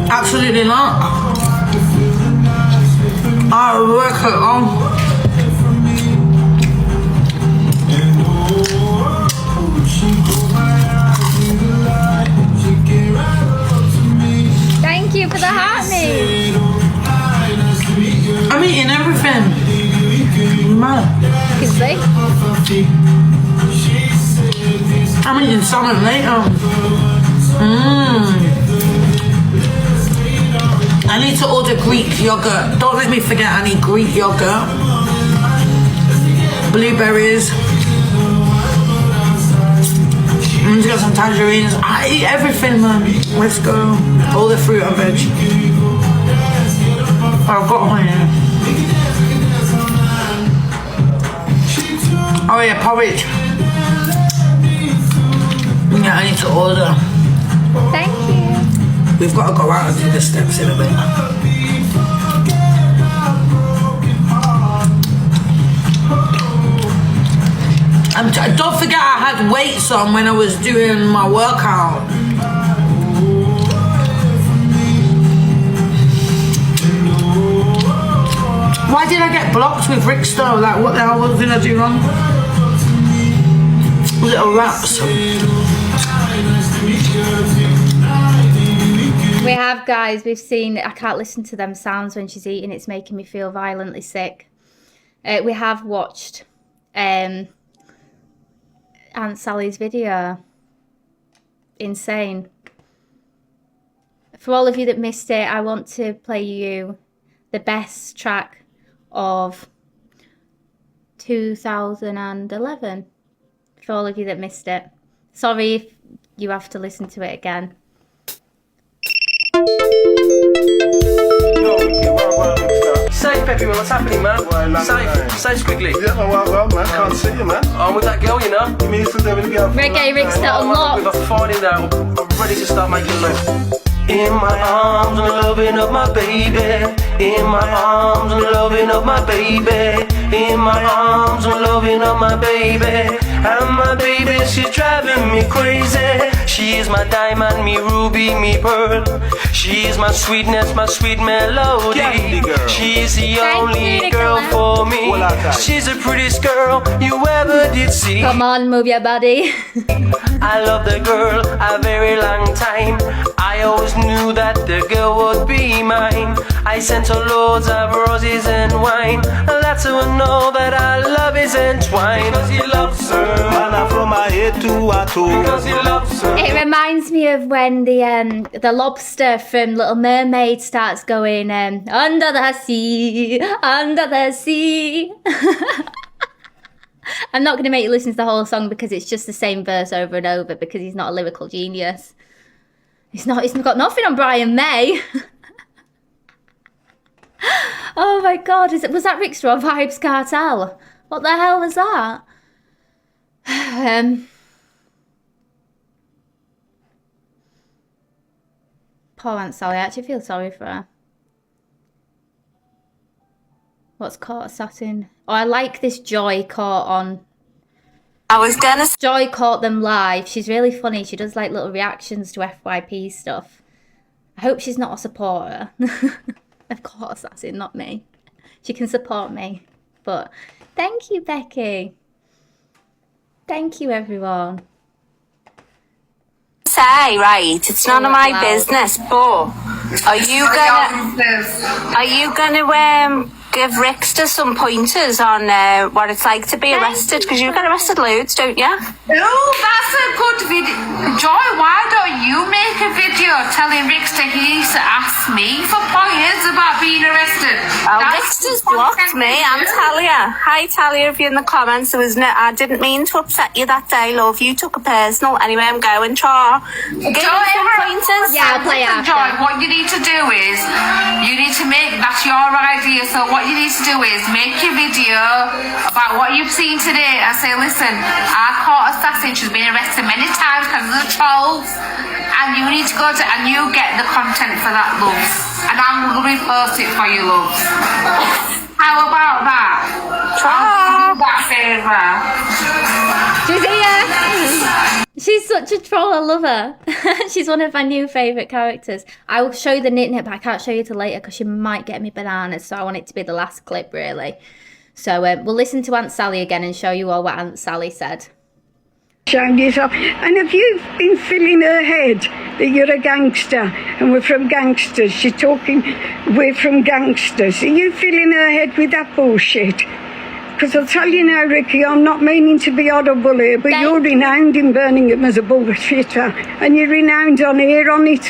Speaker 4: Absolutely not. I work at home.
Speaker 1: Thank you for the heart me.
Speaker 4: I'm eating everything. Man.
Speaker 1: You can see.
Speaker 4: I'm eating salmon later. I need to order Greek yogurt. Don't let me forget I need Greek yogurt. Blueberries. I'm gonna get some tangerines. I eat everything, man. Let's go. All the fruit and veg. I've got one here. Oh yeah, porridge. Yeah, I need to order.
Speaker 1: Thank you.
Speaker 4: We've got to go out and do the steps in a bit. Don't forget I had weights on when I was doing my workout. Why did I get blocked with Rickster? Like, what the hell did I do wrong? Little rats.
Speaker 1: We have, guys, we've seen, I can't listen to them sounds when she's eating, it's making me feel violently sick. We have watched Aunt Sally's video. Insane. For all of you that missed it, I want to play you the best track of 2011. For all of you that missed it. Sorry if you have to listen to it again.
Speaker 12: Safe, everyone, what's happening, man? Safe quickly.
Speaker 13: Yeah, well, man, can't see you, man.
Speaker 12: I'm with that girl, you know.
Speaker 13: You mean to with a girl?
Speaker 1: Reggae Rickster unlocked.
Speaker 12: With a finding out, I'm ready to start making love. In my arms, I'm loving up my baby. In my arms, I'm loving up my baby. In my arms, I'm loving up my baby. And my baby, she's driving me crazy. She's my diamond, me ruby, me pearl. She's my sweetness, my sweet melody.
Speaker 13: Candy girl.
Speaker 12: She's the
Speaker 1: Thank
Speaker 12: only
Speaker 1: you,
Speaker 12: girl
Speaker 1: Nicola.
Speaker 12: for me.
Speaker 13: Well, I got it.
Speaker 12: She's the prettiest girl you ever did see.
Speaker 1: Come on, move your body.
Speaker 12: I love the girl a very long time. I always knew that the girl would be mine. I sent her loads of roses and wine. That's how I know that our love is entwined. Because he loves her,
Speaker 13: Man, I'm from my head to my toe.
Speaker 12: because he loves her.
Speaker 1: It reminds me of when the lobster from Little Mermaid starts going under the sea, under the sea. I'm not going to make you listen to the whole song because it's just the same verse over and over because he's not a lyrical genius. He's got nothing on Brian May. Oh my God, was that Rickster or Vibes Cartel? What the hell was that? Poor Aunt Sally, I actually feel sorry for her. What's caught Assassin? Oh, I like this Joy caught on. Joy caught them live. She's really funny. She does like little reactions to FYP stuff. I hope she's not a supporter. Of course, Assassin, not me. She can support me. But thank you, Becky. Thank you, everyone.
Speaker 14: Say, right, it's none of my business, but are you gonna give Rickster some pointers on what it's like to be arrested? Because you get arrested loads, don't you?
Speaker 15: Oh, that's a good video. Joy, why don't you make a video telling Rickster he needs to ask me for pointers about being arrested?
Speaker 14: Oh, Rickster's blocked me, I'm Talia. Hi Talia, if you're in the comments, I didn't mean to upset you that day, love. You took it personal. Anyway, I'm going, Char. Give me some pointers.
Speaker 1: Yeah, I'll play after.
Speaker 15: Joy, what you need to do is, you need to make, that's your idea, so what you need to do is make your video about what you've seen today and say, listen, our court assassin, she's been arrested many times because of the trolls, and you need to go to, and you get the content for that, love, and I will repost it for you, love. How about that? I'll do that favour.
Speaker 1: She's here. She's such a troll. I love her. She's one of my new favourite characters. I will show you the knit, but I can't show you till later because she might get me bananas. So I want it to be the last clip, really. So we'll listen to Aunt Sally again and show you all what Aunt Sally said.
Speaker 16: And have you been filling her head that you're a gangster and we're from gangsters? She's talking, we're from gangsters. Are you filling her head with that bullshit? Because I'll tell you now, Ricky, I'm not meaning to be audible here, but you're renowned in Birmingham as a bullshitter, and you're renowned on here on it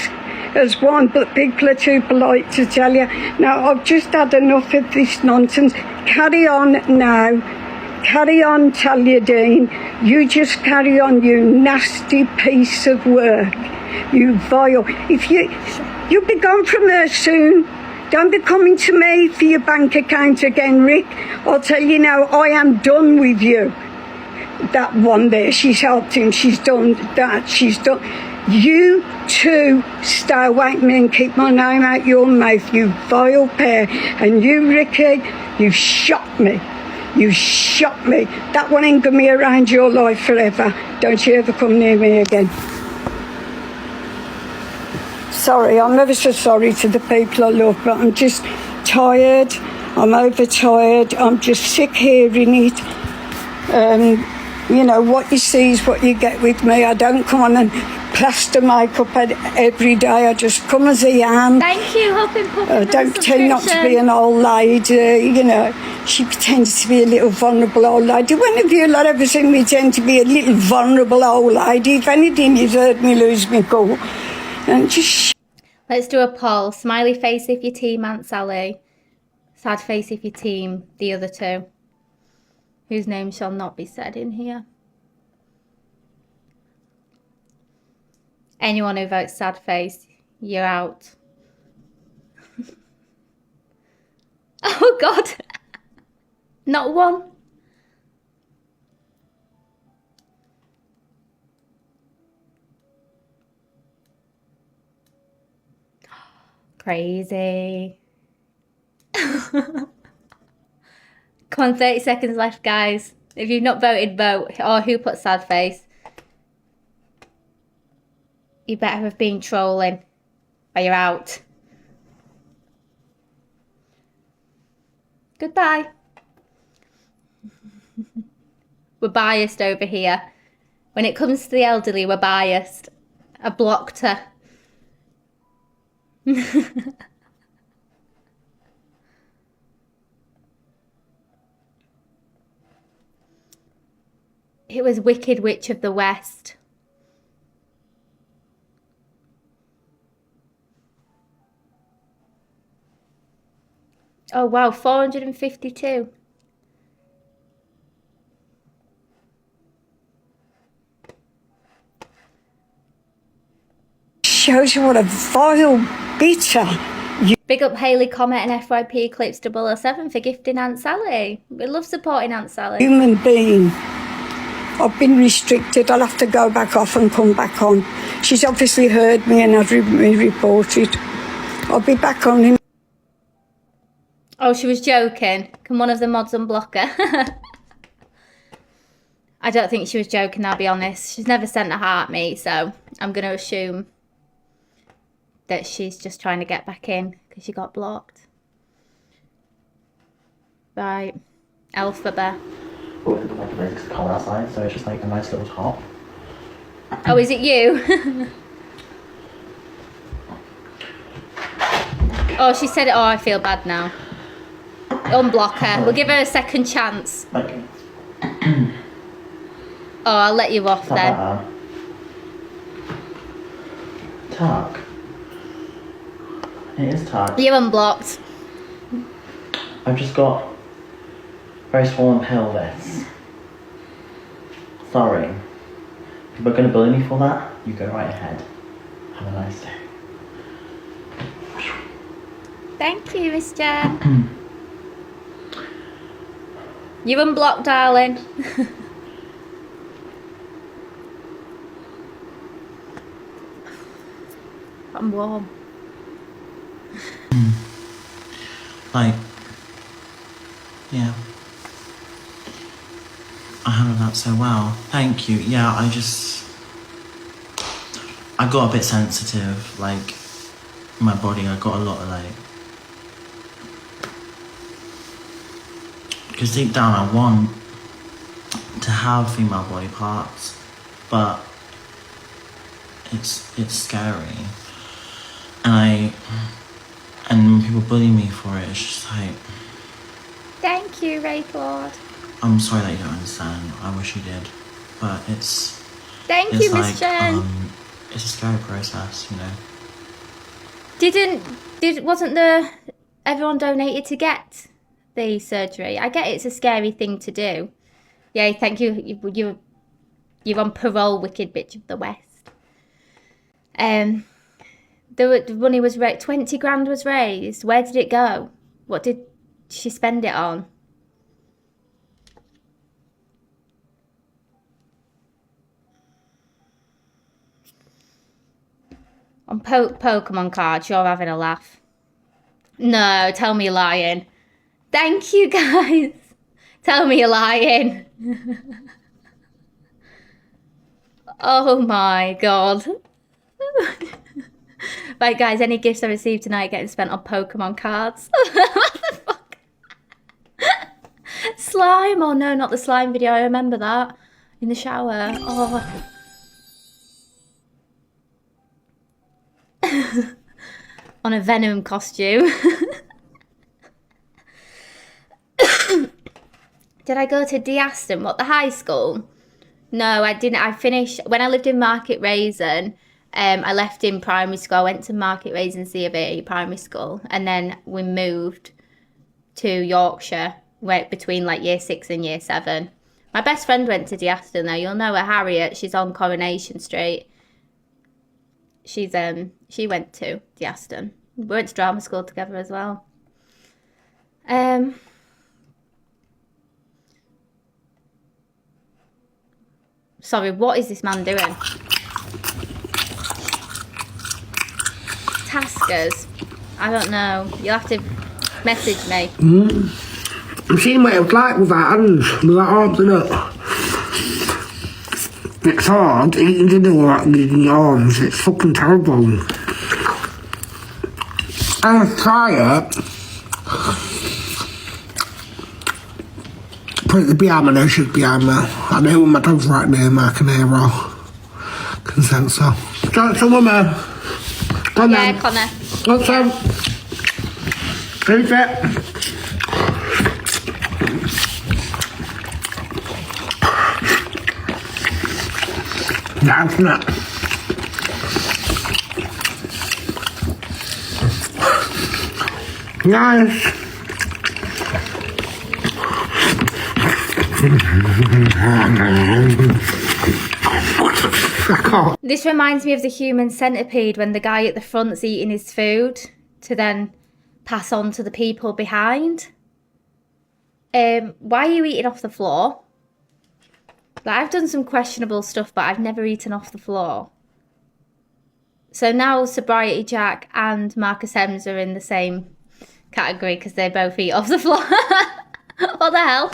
Speaker 16: as one, but people are too polite to tell you. Now, I've just had enough of this nonsense. Carry on now. Carry on, Talia Dean. You just carry on, you nasty piece of work. You vile. If you'll be gone from there soon. Don't be coming to me for your bank account again, Rick. I'll tell you now, I am done with you. That one there, she's helped him, she's done that, she's done. You two stay away from me and keep my name out your mouth, you vile pair. And you, Ricky, you shot me. You shot me. That one ain't gonna be around your life forever. Don't you ever come near me again. Sorry, I'm ever so sorry to the people I love, but I'm just tired. I'm overtired. I'm just sick hearing it. You know, what you see is what you get with me. I don't come on and plaster makeup every day. I just come as I am.
Speaker 1: Thank you,
Speaker 16: I don't pretend not to be an old lady, you know. She pretends to be a little vulnerable old lady. When have you lot ever seen me tend to be a little vulnerable old lady? If anything, you've heard me lose my cool. And just...
Speaker 1: Let's do a poll. Smiley face if your team Aunt Sally. Sad face if your team the other two. Whose name shall not be said in here. Anyone who votes sad face, you're out. Oh God. Not one. Crazy. Come on, 30 seconds left, guys. If you've not voted, vote. Or who put sad face? You better have been trolling. Or you're out. Goodbye. We're biased over here. When it comes to the elderly, we're biased. I blocked her. It was Wicked Witch of the West. Oh wow, 452.
Speaker 16: Shows you what a vile bitch.
Speaker 1: Big up Hayley Comet and FYP Eclipse 007 for gifting Aunt Sally. We love supporting Aunt Sally.
Speaker 16: Human being. I've been restricted. I'll have to go back off and come back on. She's obviously heard me and had me reported. I'll be back on in.
Speaker 1: Oh, she was joking. Can one of the mods unblock her? I don't think she was joking, I'll be honest. She's never sent a heart me, so I'm going to assume that she's just trying to get back in because she got blocked. Right. Alphabet.
Speaker 17: It's cold outside, so it's just like a nice little top.
Speaker 1: Oh, is it you? Oh, she said it. Oh, I feel bad now. Unblock her. We'll give her a second chance.
Speaker 17: Okay.
Speaker 1: Oh, I'll let you off then.
Speaker 17: Talk. It is talk.
Speaker 1: You're unblocked.
Speaker 17: I've just got very swollen pelvis. Sorry. If you're going to bully me for that, you go right ahead. Have a nice day.
Speaker 1: Thank you, Miss Jen. You unblocked, darling. I'm warm.
Speaker 17: Like, yeah. I handled that so well. Thank you. Yeah, I got a bit sensitive, like, in my body. I got a lot of, like, because deep down I want to have female body parts, but it's scary. And when people bully me for it, it's just like...
Speaker 1: Thank you, Rayford.
Speaker 17: I'm sorry that you don't understand. I wish you did. But it's...
Speaker 1: Thank you, Miss Jen.
Speaker 17: It's a scary process, you know.
Speaker 1: Wasn't everyone donated to get the surgery? I get it's a scary thing to do. Yeah, thank you. You're on parole, Wicked Bitch of the West. The money was 20 grand was raised. Where did it go? What did she spend it on? On Pokemon cards, you're having a laugh. No, tell me you're lying. Thank you, guys. Tell me you're lying. Oh my god. Right, guys, any gifts I received tonight getting spent on Pokemon cards. What the fuck? Slime. Oh no, not the slime video. I remember that. In the shower. Oh. On a Venom costume. Did I go to Deaston? What, the high school? No, I didn't. I finished when I lived in Market Raisin. I left in primary school. I went to Market Raisin C of A primary school, and then we moved to Yorkshire, between like year 6 and year 7. My best friend went to Deaston though. You'll know her, Harriet. She's on Coronation Street. She went to Deaston. We went to drama school together as well. Sorry, what is this man doing? Taskers? I don't know. You'll have to message me.
Speaker 7: I'm seeing what it was like with our hands, with our arms and it. It's hard eating dinner without using your arms. It's fucking terrible. And I try it. Put it behind me, no shit behind me. I know when my dog's right near me, I can hear her. Consent, so. That's a woman. Come
Speaker 1: Yeah,
Speaker 7: on.
Speaker 1: Connor.
Speaker 7: What's up? Who's it? That's not. Nice.
Speaker 1: This reminds me of the human centipede when the guy at the front's eating his food to then pass on to the people behind. Why are you eating off the floor? Like, I've done some questionable stuff, but I've never eaten off the floor. So now Sobriety Jack and Marcus Ems are in the same category because they both eat off the floor. What the hell?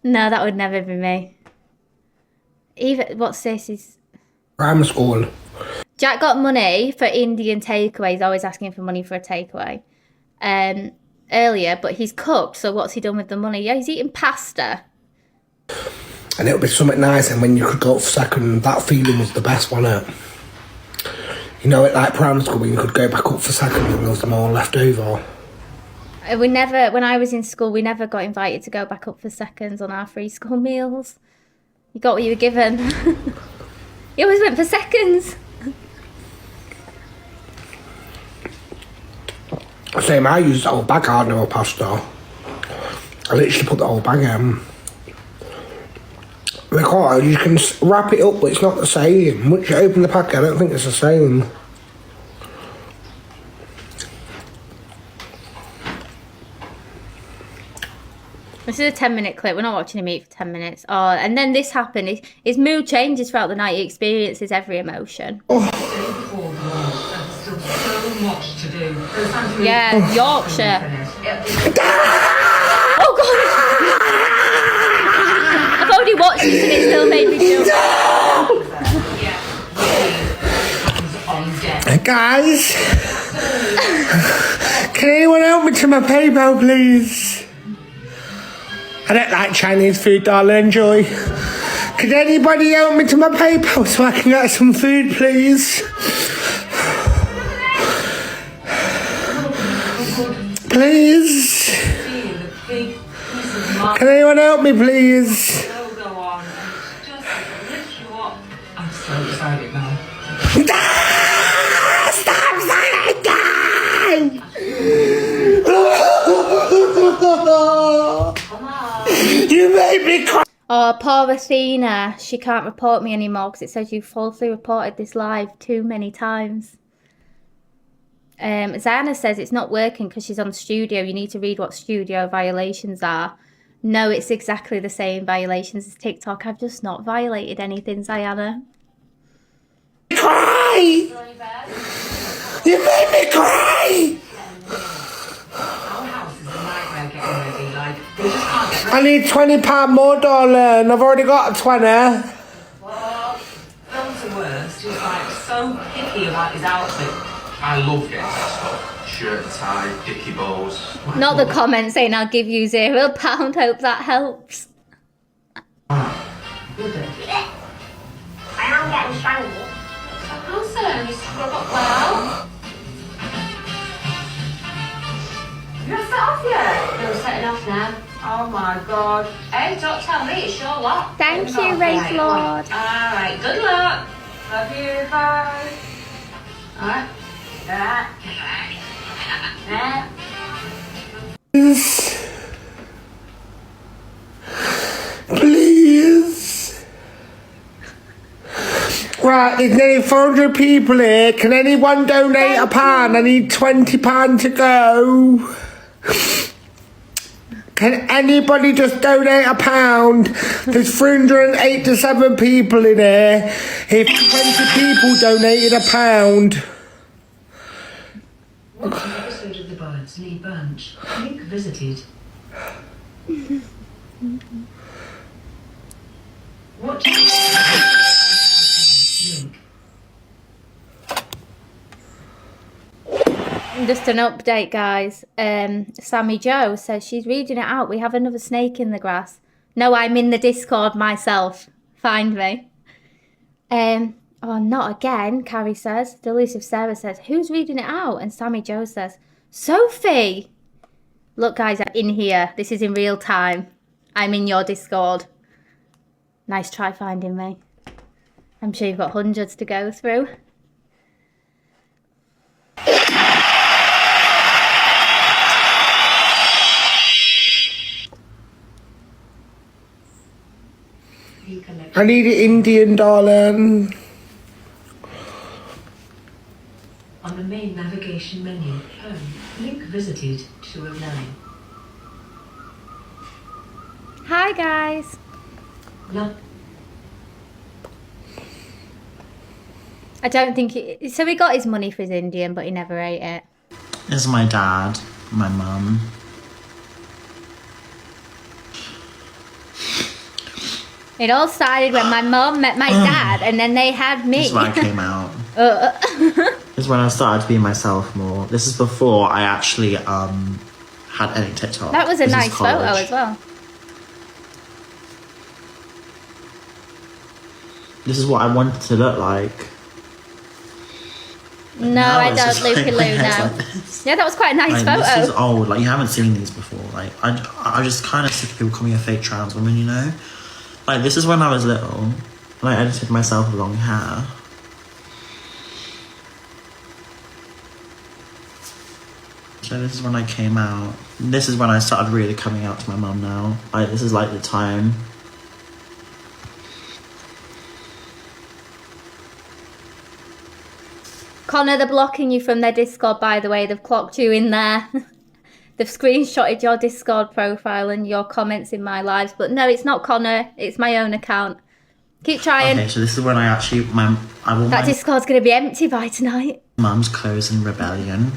Speaker 1: No, that would never be me. Even, what's this? Is
Speaker 7: Primary school.
Speaker 1: Jack got money for Indian takeaways, always asking for money for a takeaway. Earlier, but he's cooked, so what's he done with the money? Yeah, he's eating pasta.
Speaker 7: And it'll be something nice, and when you could go up for second, that feeling was the best one out. You know, it like primary school when you could go back up for second and there was more left over.
Speaker 1: We never, when I was in school, we never got invited to go back up for seconds on our free school meals. You got what you were given. You always went for seconds.
Speaker 7: Same, I used the whole bag hard now pasta. I literally put the whole bag in. Because you can wrap it up, but it's not the same. Once you open the packet, I don't think it's the same.
Speaker 1: This is a 10-minute clip. We're not watching him eat for 10 minutes. Oh, and then this happened. His mood changes throughout the night. He experiences every emotion.
Speaker 18: So much to do.
Speaker 1: Yeah, Yorkshire. Oh God! I've already watched this and it still made me feel.
Speaker 7: Guys, can anyone help me to my PayPal, please? I don't like Chinese food, darling. Enjoy. Could anybody help me to my PayPal so I can get some food, please? Please. Can anyone help me, please?
Speaker 18: I'm so excited now.
Speaker 7: Stop saying that! You made me cry.
Speaker 1: Oh, poor Athena. She can't report me anymore because it says you falsely reported this live too many times. Zana says it's not working because she's on studio. You need to read what studio violations are. No, it's exactly the same violations as TikTok. I've just not violated anything, Ziana.
Speaker 7: Cry! You made me cry! I need £20 more, darling. I've already got a 20.
Speaker 18: Well, down to worst, he's like so picky about his outfit.
Speaker 19: I love getting dressed up. Shirt and tie, dicky bows.
Speaker 1: Not the comment saying I'll give you £0. Hope that helps.
Speaker 18: I am getting strangled.
Speaker 15: Awesome, you scrub up well.
Speaker 18: You haven't set off yet?
Speaker 15: No, we're setting off now.
Speaker 18: Oh my god.
Speaker 15: Hey, don't tell me, it's your lot.
Speaker 1: Thank you, Race Lord.
Speaker 15: Alright, good luck.
Speaker 18: Love you, bye.
Speaker 15: Alright.
Speaker 7: Please. Right, there's nearly 400 people here. Can anyone donate a pound? I need £20 to go. Can anybody just donate a pound? There's 387 people in here. If 20 people donated a pound.
Speaker 18: Watch an episode of The Birds, Lee Bunch. Link visited. Watch.
Speaker 1: Just an update, guys. Sammy Joe says she's reading it out. We have another snake in the grass. No, I'm in the Discord myself. Find me. Oh, not again, Carrie says. Delusive Sarah says, who's reading it out? And Sammy Joe says, Sophie! Look, guys, I'm in here. This is in real time. I'm in your Discord. Nice try finding me. I'm sure you've got hundreds to go through.
Speaker 7: I need it Indian, darling.
Speaker 18: On the main navigation menu, home, link visited 209.
Speaker 1: Hi, guys.
Speaker 18: No.
Speaker 1: I don't think he... So he got his money for his Indian, but he never ate it.
Speaker 17: This is my dad, my mum.
Speaker 1: It all started when my mum met my dad, and then they had me.
Speaker 17: This is when I came out. This is when I started to be myself more. This is before I actually had any TikTok.
Speaker 1: That was a
Speaker 17: This is
Speaker 1: nice photo
Speaker 17: college.
Speaker 1: as well.
Speaker 17: This is what I wanted to look like.
Speaker 1: No,
Speaker 17: now
Speaker 1: I
Speaker 17: it's
Speaker 1: don't,
Speaker 17: just like
Speaker 1: Loopy
Speaker 17: my
Speaker 1: Loo,
Speaker 17: hair's
Speaker 1: no.
Speaker 17: like this.
Speaker 1: Yeah, that was quite a nice
Speaker 17: Like, this is
Speaker 1: photo.
Speaker 17: old. Like, you haven't seen these before. Like, I just kind of sick of people calling me a fake trans woman, you know? Like, this is when I was little, and I edited myself with long hair. So this is when I came out. This is when I started really coming out to my mum now. Like, this is like the time.
Speaker 1: Connor, they're blocking you from their Discord, by the way. They've clocked you in there. They've screenshotted your Discord profile and your comments in my lives. But no, it's not Connor. It's my own account. Keep trying.
Speaker 17: Okay, so this is when I actually, I wore
Speaker 1: That
Speaker 17: my
Speaker 1: Discord's going to be empty by tonight.
Speaker 17: mum's clothes in rebellion.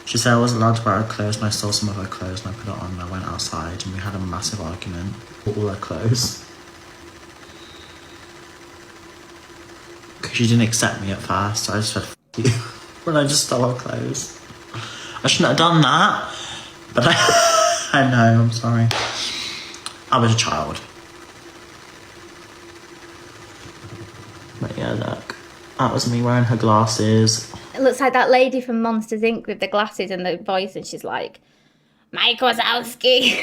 Speaker 17: She said I wasn't allowed to wear her clothes, and I stole some of her clothes and I put it on and I went outside and we had a massive argument for all her clothes. Because she didn't accept me at first, so I just said, F you, when I just stole her clothes. I shouldn't have done that, but I know, I'm sorry. I was a child. But yeah, look, that was me wearing her glasses.
Speaker 1: It looks like that lady from Monsters Inc. with the glasses and the voice, and she's like, Mike Wazowski.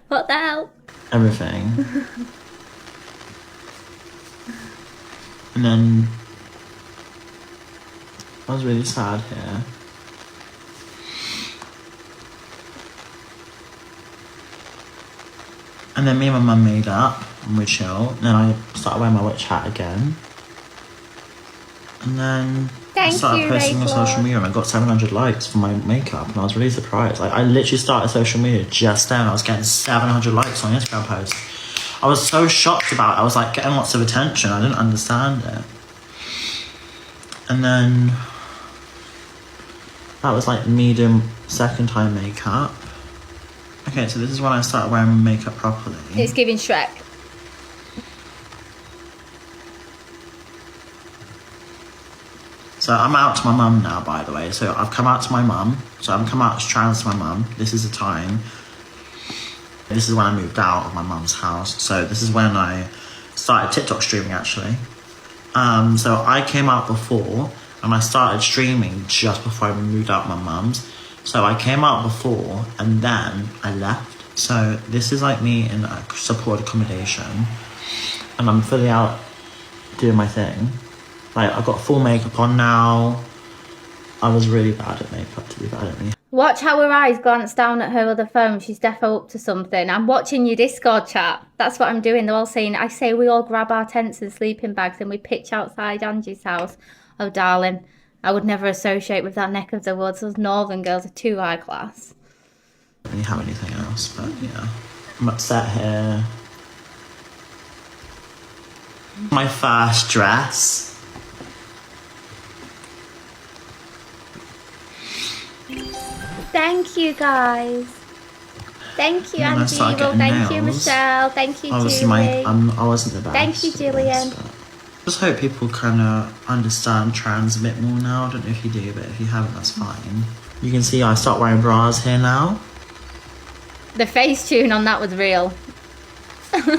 Speaker 1: What the hell?
Speaker 17: Everything. And then I was really sad here. And then me and my mum made up and we chill. And then I started wearing my witch hat again. And then I started posting on social media and I got 700 likes for my makeup and I was really surprised. Like, I literally started social media just then. I was getting 700 likes on Instagram posts. I was so shocked about it. I was like getting lots of attention. I didn't understand it. And then that was like me doing second time makeup. Okay, so this is when I started wearing makeup properly.
Speaker 1: It's giving Shrek.
Speaker 17: So I'm out to my mum now, by the way. So I've come out to my mum. So I'm come out as trans to my mum. This is the time. This is when I moved out of my mum's house. So this is when I started TikTok streaming, actually. So I came out before and I started streaming just before I moved out of my mum's. So I came out before and then I left. So this is like me in a supported accommodation and I'm fully out doing my thing. Like, I've got full makeup on now. I was really bad at makeup, to be bad at me.
Speaker 1: Watch how her eyes glance down at her other phone. She's defo up to something. I'm watching your Discord chat. That's what I'm doing. They're all saying, I say we all grab our tents and sleeping bags and we pitch outside Angie's house. Oh, darling, I would never associate with that neck of the woods. Those northern girls are too high class.
Speaker 17: I don't really have anything else, but yeah. I'm upset here. My first dress.
Speaker 1: Thank you, guys. Thank you,
Speaker 17: And then I
Speaker 1: Angie.
Speaker 17: started
Speaker 1: Well,
Speaker 17: getting
Speaker 1: thank you,
Speaker 17: nails.
Speaker 1: Michelle. Thank you,
Speaker 17: Obviously,
Speaker 1: Julie.
Speaker 17: I wasn't the best.
Speaker 1: Thank you, Julian.
Speaker 17: Just hope people kind of understand trans a bit more now. I don't know if you do, but if you haven't, that's fine. You can see I start wearing bras here now.
Speaker 1: The face tune on that was real.
Speaker 17: You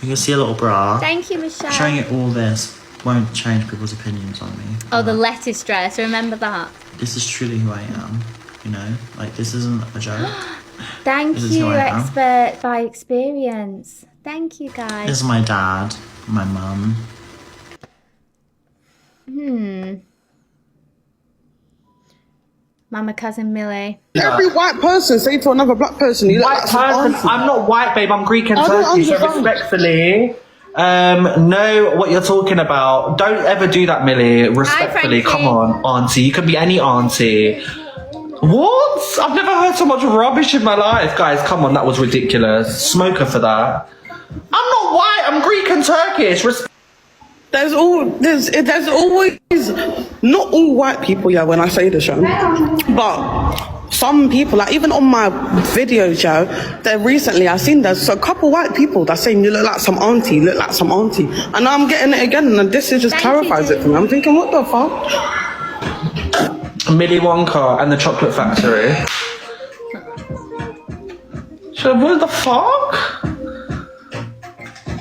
Speaker 17: can see a little bra.
Speaker 1: Thank you, Michelle.
Speaker 17: Showing it all this won't change people's opinions on me.
Speaker 1: Oh, the lettuce dress. Remember that.
Speaker 17: This is truly who I am, you know? Like, this isn't a joke.
Speaker 1: Thank
Speaker 17: This is who
Speaker 1: you,
Speaker 17: I am.
Speaker 1: expert by experience. Thank you, guys.
Speaker 17: This is my dad, my mum.
Speaker 1: Mama cousin Millie.
Speaker 20: Every white person say to another black person, you look
Speaker 13: White
Speaker 20: like some
Speaker 13: person.
Speaker 20: auntie.
Speaker 13: I'm not white, babe. I'm Greek and
Speaker 20: I don't
Speaker 13: Turkish. So
Speaker 20: understand.
Speaker 13: respectfully, know what you're talking about. Don't ever do that, Millie. Respectfully,
Speaker 1: Frankie.
Speaker 13: come on, auntie. You can be any auntie. What? I've never heard so much rubbish in my life, guys. Come on, that was ridiculous. Smoker for that. I'm not white. I'm Greek and Turkish.
Speaker 20: There's always not all white people, yeah, when I say this, yeah, but some people, like even on my videos, yeah, there recently I seen there's a couple white people that saying you look like some auntie, and now I'm getting it again, and this is just clarifies it for me. I'm thinking, what the fuck?
Speaker 13: Millie Wonka and the Chocolate Factory. So what the fuck?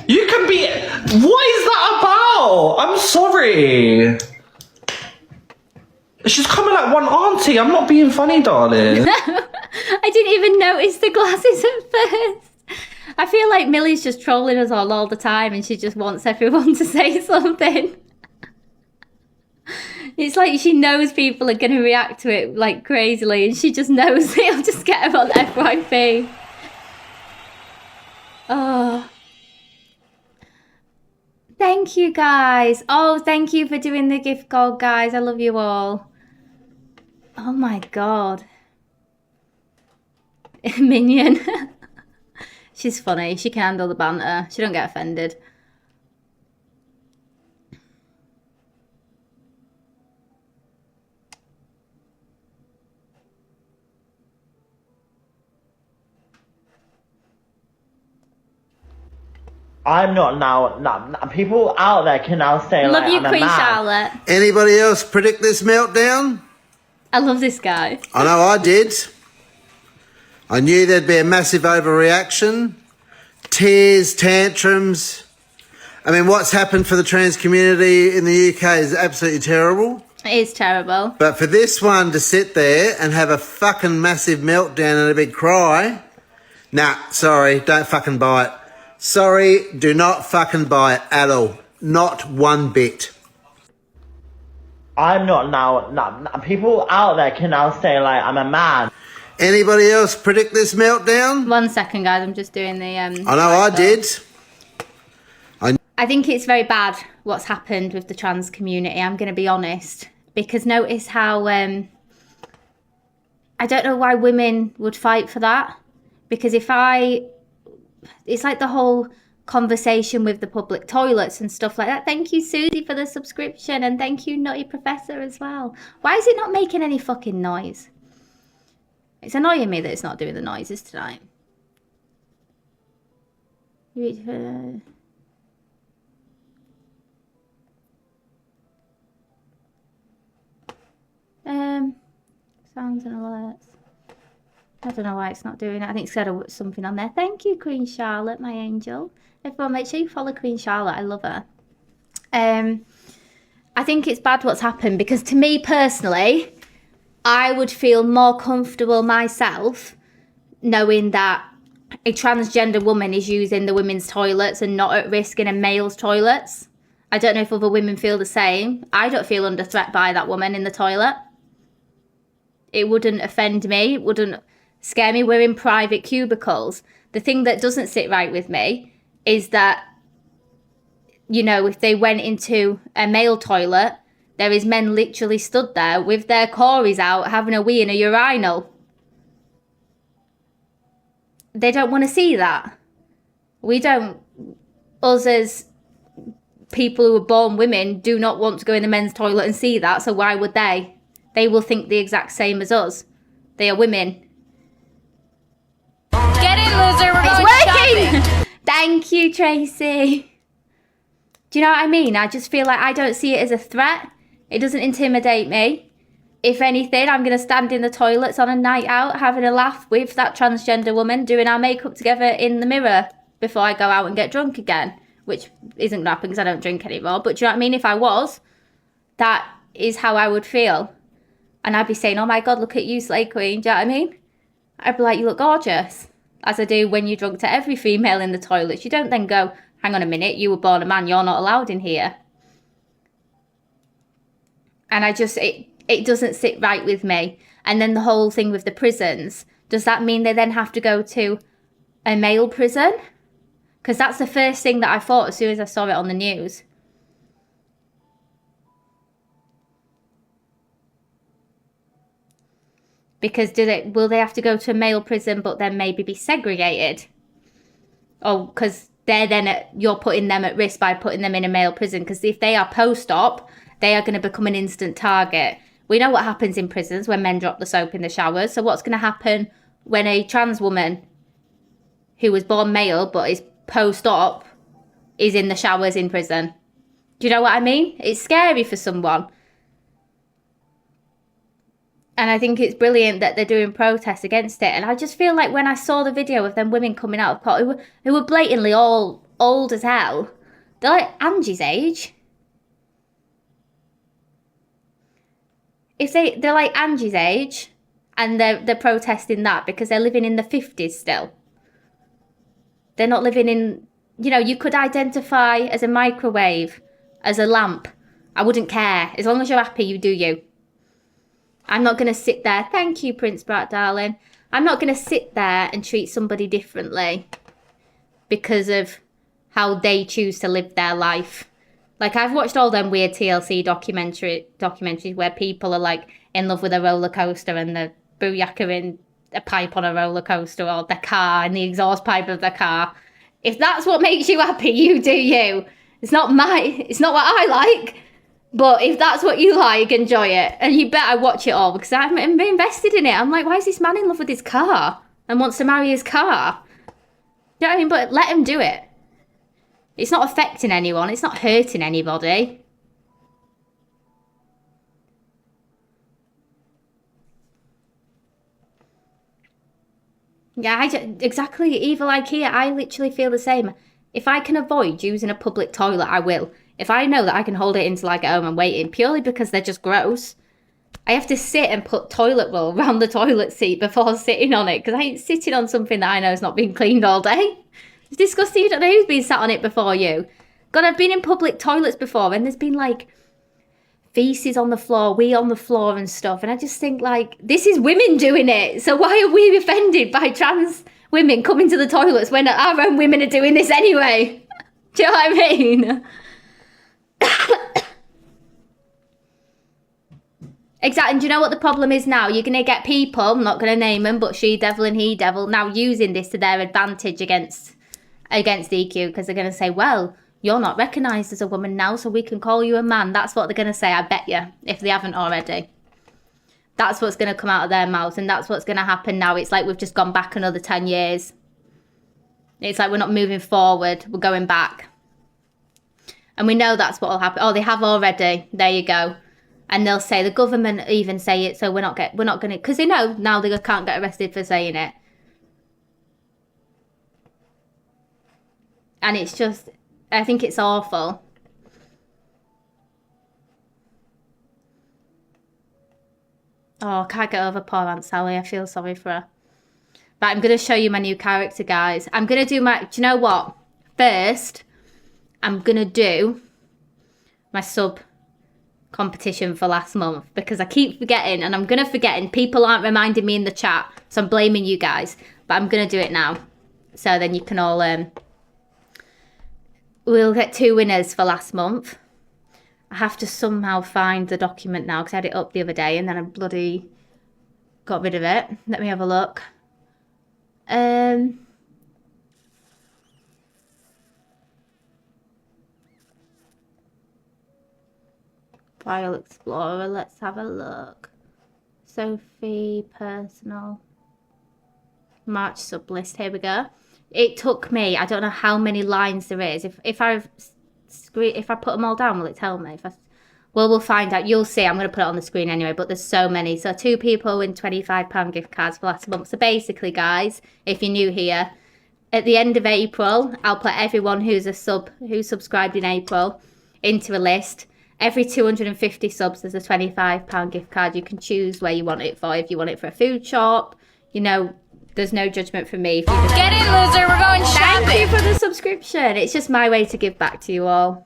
Speaker 13: You can be. What is that about? I'm sorry. She's coming like one auntie. I'm not being funny, darling.
Speaker 1: I didn't even notice the glasses at first. I feel like Millie's just trolling us all the time and she just wants everyone to say something. It's like she knows people are going to react to it like crazily and she just knows it'll just get her on FYP. Oh. Thank you, guys. Oh, thank you for doing the gift card, guys. I love you all. Oh my god. Minion. She's funny. She can handle the banter. She don't get offended.
Speaker 17: I'm not now. People out there can now say
Speaker 1: Love
Speaker 17: like
Speaker 1: you,
Speaker 17: I'm a
Speaker 1: Queen
Speaker 17: man.
Speaker 1: Charlotte.
Speaker 9: Anybody else predict this meltdown?
Speaker 1: I love this guy.
Speaker 9: I know I did. I knew there'd be a massive overreaction, tears, tantrums. I mean, what's happened for the trans community in the UK is absolutely terrible.
Speaker 1: It is terrible.
Speaker 9: But for this one to sit there and have a fucking massive meltdown and a big cry, nah, sorry, don't fucking buy it. Sorry, do not fucking buy it at all. Not one bit.
Speaker 17: I'm not now. People out there can now say like I'm a man.
Speaker 9: Anybody else predict this meltdown?
Speaker 1: 1 second, guys. I'm just doing the...
Speaker 9: I know I did.
Speaker 1: I think it's very bad what's happened with the trans community. I'm going to be honest. Because notice how... I don't know why women would fight for that. Because if I... It's like the whole conversation with the public toilets and stuff like that. Thank you, Susie, for the subscription. And thank you, Nutty Professor, as well. Why is it not making any fucking noise? It's annoying me that it's not doing the noises tonight. Sounds and alerts. I don't know why it's not doing it. I think it's got something on there. Thank you, Queen Charlotte, my angel. Everyone, make sure you follow Queen Charlotte. I love her. I think it's bad what's happened because to me personally, I would feel more comfortable myself knowing that a transgender woman is using the women's toilets and not at risk in a male's toilets. I don't know if other women feel the same. I don't feel under threat by that woman in the toilet. It wouldn't offend me. It wouldn't scare me. We're in private cubicles. The thing that doesn't sit right with me is that, you know, if they went into a male toilet, there is men literally stood there with their cories out having a wee in a urinal. They don't want to see that. We don't, us as people who are born women do not want to go in the men's toilet and see that, so why would they? They will think the exact same as us. They are women.
Speaker 15: Get in, loser. We're
Speaker 1: It's
Speaker 15: going
Speaker 1: working!
Speaker 15: shopping.
Speaker 1: Thank you, Tracy. Do you know what I mean? I just feel like I don't see it as a threat. It doesn't intimidate me. If anything, I'm going to stand in the toilets on a night out having a laugh with that transgender woman doing our makeup together in the mirror before I go out and get drunk again, which isn't going to happen because I don't drink anymore. But do you know what I mean? If I was, that is how I would feel. And I'd be saying, oh my God, look at you, Slay Queen. Do you know what I mean? I'd be like, you look gorgeous. As I do when you're drunk to every female in the toilets. You don't then go, hang on a minute, you were born a man, you're not allowed in here. And it doesn't sit right with me. And then the whole thing with the prisons, does that mean they then have to go to a male prison? Because that's the first thing that I thought as soon as I saw it on the news. Because will they have to go to a male prison but then maybe be segregated? Oh, because you're putting them at risk by putting them in a male prison. Because if they are post-op, they are going to become an instant target. We know what happens in prisons when men drop the soap in the showers. So what's going to happen when a trans woman who was born male but is post-op is in the showers in prison? Do you know what I mean? It's scary for someone. And I think it's brilliant that they're doing protests against it. And I just feel like when I saw the video of them women coming out of court who were blatantly all old as hell, they're like Angie's age. If they're like Angie's age and they're protesting that because they're living in the 50s still. They're not living in, you could identify as a microwave, as a lamp. I wouldn't care. As long as you're happy, you do you. I'm not going to sit there. Thank you, Prince Brat, darling. I'm not going to sit there and treat somebody differently because of how they choose to live their life. Like, I've watched all them weird TLC documentaries where people are, like, in love with a roller coaster and the booyaka in a pipe on a roller coaster or the car and the exhaust pipe of the car. If that's what makes you happy, you do you. It's not what I like. But if that's what you like, enjoy it. And you better watch it all because I'm invested in it. I'm like, why is this man in love with his car and wants to marry his car? You know what I mean? But let him do it. It's not affecting anyone. It's not hurting anybody. Yeah, exactly. Evil IKEA, I literally feel the same. If I can avoid using a public toilet, I will. If I know that I can hold it until I get home and waiting, purely because they're just gross. I have to sit and put toilet roll around the toilet seat before sitting on it because I ain't sitting on something that I know is not being cleaned all day. It's disgusting. You don't know who's been sat on it before you. God, I've been in public toilets before and there's been like feces on the floor, wee on the floor and stuff. And I just think like, this is women doing it. So why are we offended by trans women coming to the toilets when our own women are doing this anyway? Do you know what I mean? Exactly. And do you know what the problem is now? You're going to get people, I'm not going to name them, but she-devil and he-devil now using this to their advantage against EQ because they're going to say, well, you're not recognised as a woman now, so we can call you a man. That's what they're going to say, I bet you, if they haven't already. That's what's going to come out of their mouths, and that's what's going to happen now. It's like we've just gone back another 10 years. It's like we're not moving forward, we're going back. And we know that's what will happen. Oh, they have already. There you go. And they'll say, the government even say it, so we're not going to, because they know now they can't get arrested for saying it. And it's just, I think it's awful. Oh, I can't get over poor Aunt Sally. I feel sorry for her. But I'm going to show you my new character, guys. I'm going to do do you know what? First, I'm going to do my sub competition for last month because I keep forgetting and I'm going to forget and people aren't reminding me in the chat. So I'm blaming you guys. But I'm going to do it now. So then you can all, we'll get 2 winners for last month. I have to somehow find the document now because I had it up the other day and then I bloody got rid of it. Let me have a look. File Explorer, let's have a look. Sophie, personal. March sublist, here we go. It took me, I don't know how many lines there is. If I put them all down, will it tell me? Well, we'll find out. You'll see. I'm going to put it on the screen anyway, but there's so many. So 2 people win £25 gift cards for last month. So basically, guys, if you're new here, at the end of April, I'll put everyone who subscribed in April into a list. Every 250 subs, there's a £25 gift card. You can choose where you want it for. If you want it for a food shop, you know, there's no judgment from me. If you just...
Speaker 15: Get in, loser. We're going shopping.
Speaker 1: Thank you for the subscription. It's just my way to give back to you all.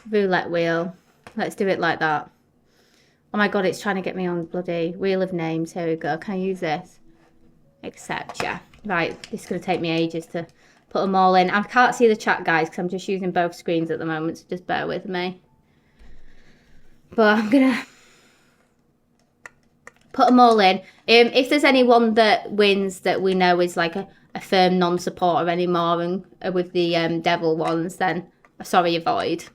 Speaker 1: Roulette wheel. Let's do it like that. Oh my god, it's trying to get me on bloody wheel of names. Here we go. Can I use this? Accept, yeah. Right, this is going to take me ages to put them all in. I can't see the chat, guys, because I'm just using both screens at the moment, so just bear with me. But I'm going to put them all in. If there's anyone that wins that we know is like a firm non-supporter anymore and with the devil ones, then sorry, avoid.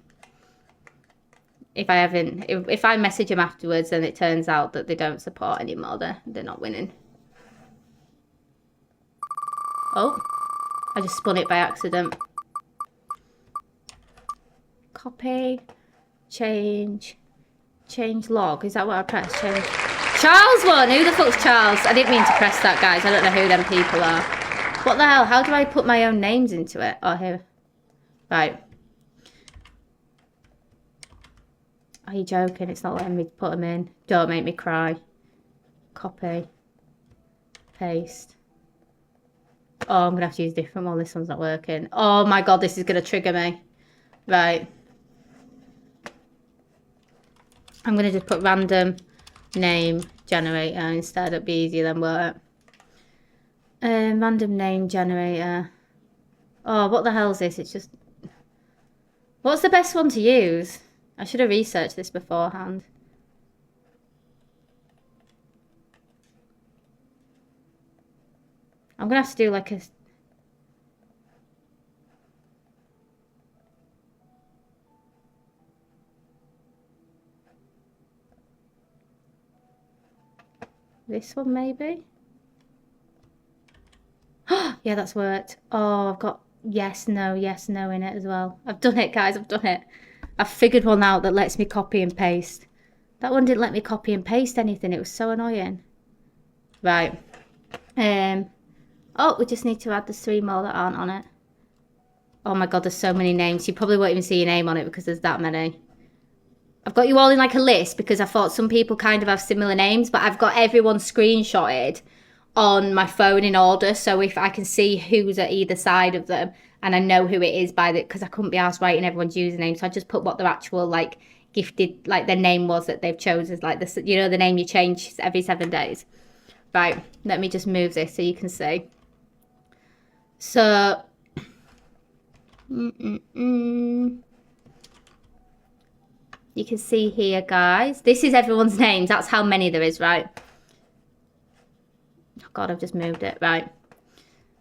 Speaker 1: If I message them afterwards and it turns out that they don't support anymore, they're not winning. Oh, I just spun it by accident. Copy, change log. Is that what I pressed? Change. Charles won. Who the fuck's Charles? I didn't mean to press that, guys. I don't know who them people are. What the hell? How do I put my own names into it? Oh, here. Right. Are you joking? It's not letting me put them in. Don't make me cry. Copy. Paste. Oh, I'm going to have to use a different one. This one's not working. Oh my god, this is going to trigger me. Right. I'm going to just put random name generator instead. It'll be easier than work. Random name generator. Oh, what the hell is this? It's just... What's the best one to use? I should have researched this beforehand. I'm going to have to do like a... This one maybe? Yeah, that's worked. Oh, I've got yes, no in it as well. I've done it, guys. I've done it. I've figured one out that lets me copy and paste. That one didn't let me copy and paste anything. It was so annoying. Right. Oh, we just need to add the 3 more that aren't on it. Oh my god, there's so many names. You probably won't even see your name on it because there's that many. I've got you all in like a list because I thought some people kind of have similar names, but I've got everyone screenshotted on my phone in order, so if I can see who's at either side of them and I know who it is by the, because I couldn't be asked writing everyone's username, so I just put what their actual like gifted, like their name was that they've chosen, like this, you know, the name you change every 7 days. Right, let me just move this so you can see. So you can see here, guys, this is everyone's names. That's how many there is, right? Oh god, I've just moved it. Right,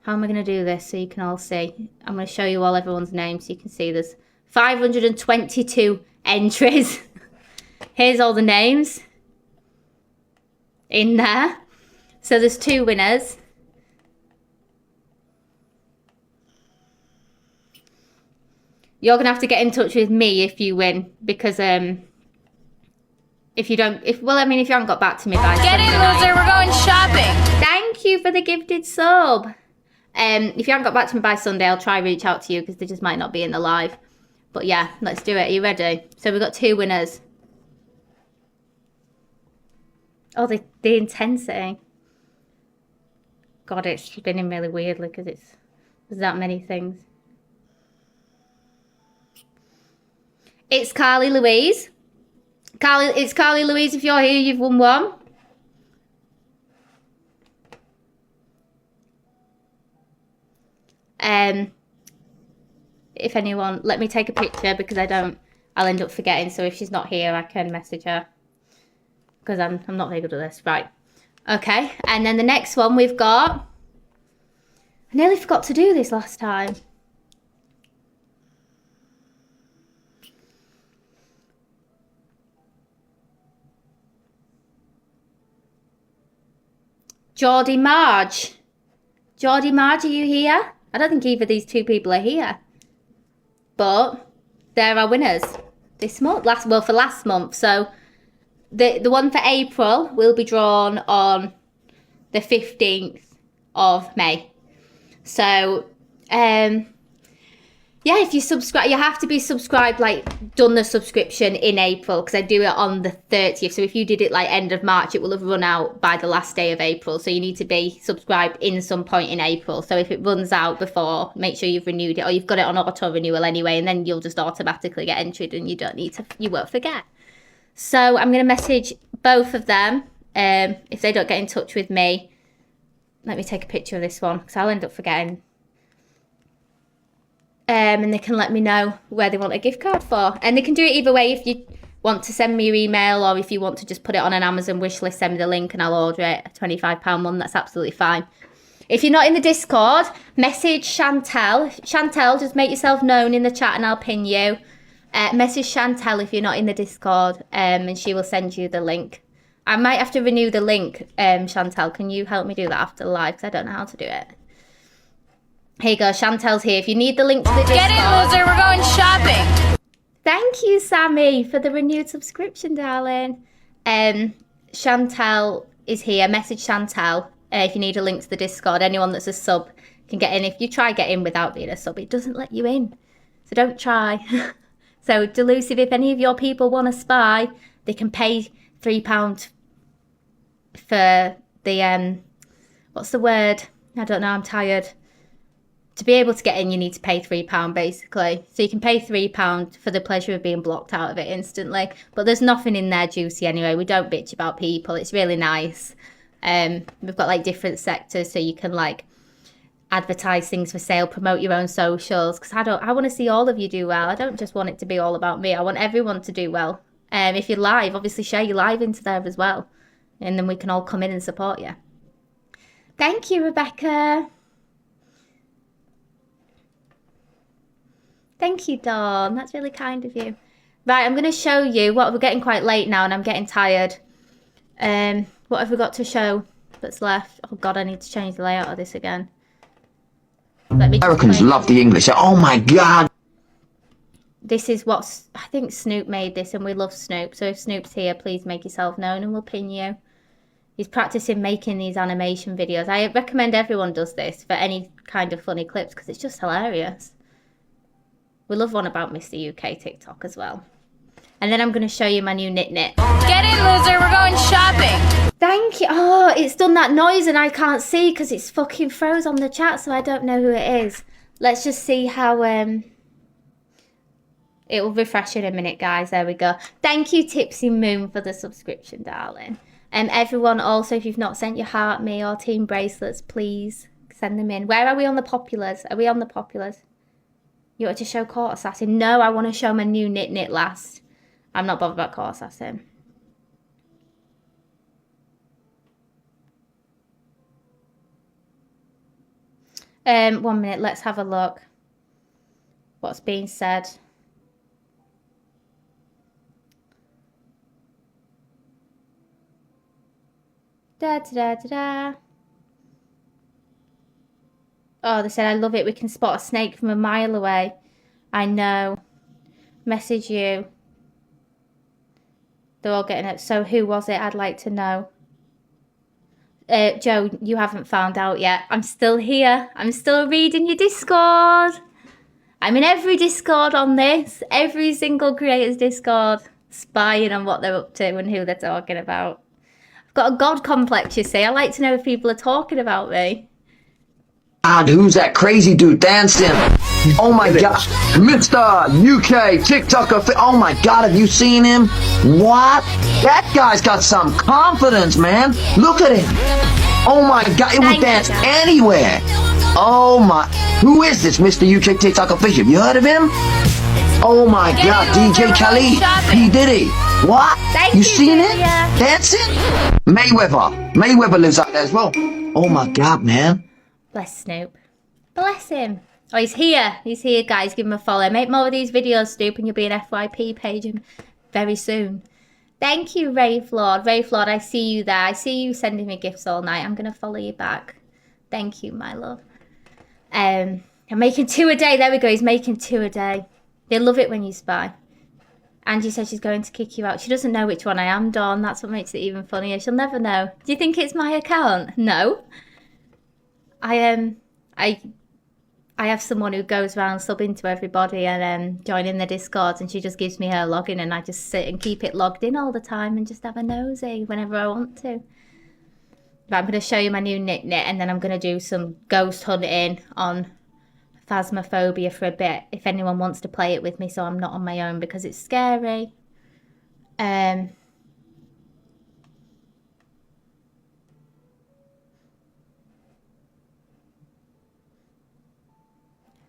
Speaker 1: how am I going to do this so you can all see? I'm going to show you all everyone's names so you can see there's 522 entries. Here's all the names in there. So there's 2 winners. You're going to have to get in touch with me if you win, because if you don't, if you haven't got back to me by
Speaker 15: Get in, loser. We're going shopping.
Speaker 1: Thank you for the gifted sub. If you haven't got back to me by Sunday, I'll try reach out to you because they just might not be in the live. But yeah, let's do it. Are you ready? So we've got 2 winners. Oh, the intensity. God, it's spinning really weirdly because there's that many things. It's Carly Louise. It's Carly Louise. If you're here, you've won 1. If anyone, let me take a picture because I'll end up forgetting. So if she's not here, I can message her because I'm not very good at this. Right. Okay. And then the next one we've got, I nearly forgot to do this last time. Geordie Marge. Geordie Marge, are you here? I don't think either of these two people are here. But they're our winners this month. For last month. So the one for April will be drawn on the 15th of May. So yeah, if you subscribe, you have to be subscribed, like done the subscription in April, because I do it on the 30th. So if you did it like end of March, it will have run out by the last day of April. So you need to be subscribed in some point in April. So if it runs out before, make sure you've renewed it, or you've got it on auto renewal anyway, and then you'll just automatically get entered and you won't forget. So I'm going to message both of them. If they don't get in touch with me, let me take a picture of this one, because I'll end up forgetting. And they can let me know where they want a gift card for. And they can do it either way. If you want to send me your email, or if you want to just put it on an Amazon wish list, send me the link and I'll order it. A £25 one, that's absolutely fine. If you're not in the Discord, message Chantel. Chantel, just make yourself known in the chat and I'll pin you. Message Chantel if you're not in the Discord, and she will send you the link. I might have to renew the link, Chantel. Can you help me do that after the live? Because I don't know how to do it. Here you go, Chantel's here. If you need the link to the Discord...
Speaker 15: Get in, loser, we're going shopping.
Speaker 1: Thank you, Sammy, for the renewed subscription, darling. Chantel is here. Message Chantel if you need a link to the Discord. Anyone that's a sub can get in. If you try get in without being a sub, it doesn't let you in. So don't try. So, Delusive, if any of your people want to spy, they can pay £3 for the... what's the word? I don't know, I'm tired. To be able to get in, you need to pay £3 basically. So you can pay £3 for the pleasure of being blocked out of it instantly. But there's nothing in there juicy anyway. We don't bitch about people. It's really nice. We've got like different sectors, so you can like advertise things for sale, promote your own socials. Because I want to see all of you do well. I don't just want it to be all about me. I want everyone to do well. If you're live, obviously share your live into there as well. And then we can all come in and support you. Thank you, Rebecca. Thank you, Dawn. That's really kind of you. Right, I'm going to show you what we're getting quite late now and I'm getting tired. What have we got to show that's left? Oh God, I need to change the layout of this again.
Speaker 21: Americans love the English. Oh my God.
Speaker 1: This is what I think Snoop made this, and we love Snoop. So if Snoop's here, please make yourself known and we'll pin you. He's practicing making these animation videos. I recommend everyone does this for any kind of funny clips because it's just hilarious. We love one about Mr. UK TikTok as well. And then I'm going to show you my new knit.
Speaker 15: Get in, loser, we're going shopping.
Speaker 1: Thank you. Oh, it's done that noise and I can't see because it's fucking froze on the chat, so I don't know who it is. Let's just see how... It will refresh in a minute, guys. There we go. Thank you, Tipsy Moon, for the subscription, darling. Everyone, also, if you've not sent your heart me or team bracelets, please send them in. Where are we on the populars? Are we on the populars? You want to show Court Assassin? No, I want to show my new knit last. I'm not bothered about Court Assassin. One minute, let's have a look. What's being said? Da da da da da. Oh, they said, I love it. We can spot a snake from a mile away. I know. Message you. They're all getting it. So who was it? I'd like to know. Joe, you haven't found out yet. I'm still here. I'm still reading your Discord. I'm in every Discord on this. Every single creator's Discord. Spying on what they're up to and who they're talking about. I've got a god complex, you see. I like to know if people are talking about me.
Speaker 21: God, who's that crazy dude dancing? Oh my God, Mr. UK TikToker. Oh my God, have you seen him? What? That guy's got some confidence, man. Look at him. Oh my God, it will dance anywhere. Oh my, who is this Mr. UK TikToker fish? Have you heard of him? Oh my God, DJ Khaled, P. Diddy. What? You seen it? Dancing? Mayweather lives out there as well. Oh my God, man.
Speaker 1: Bless Snoop. Bless him. Oh, he's here. He's here, guys. Give him a follow. Make more of these videos, Snoop, and you'll be an FYP page very soon. Thank you, Rave Lord. Rave Lord, I see you there. I see you sending me gifts all night. I'm going to follow you back. Thank you, my love. I'm making 2 a day. There we go. He's making 2 a day. They love it when you spy. Angie says she's going to kick you out. She doesn't know which one I am, Dawn. That's what makes it even funnier. She'll never know. Do you think it's my account? No. I have someone who goes around subbing to everybody and joining the Discords, and she just gives me her login, and I just sit and keep it logged in all the time and just have a nosy whenever I want to. But I'm going to show you my new knit, and then I'm going to do some ghost hunting on Phasmophobia for a bit, if anyone wants to play it with me, so I'm not on my own, because it's scary.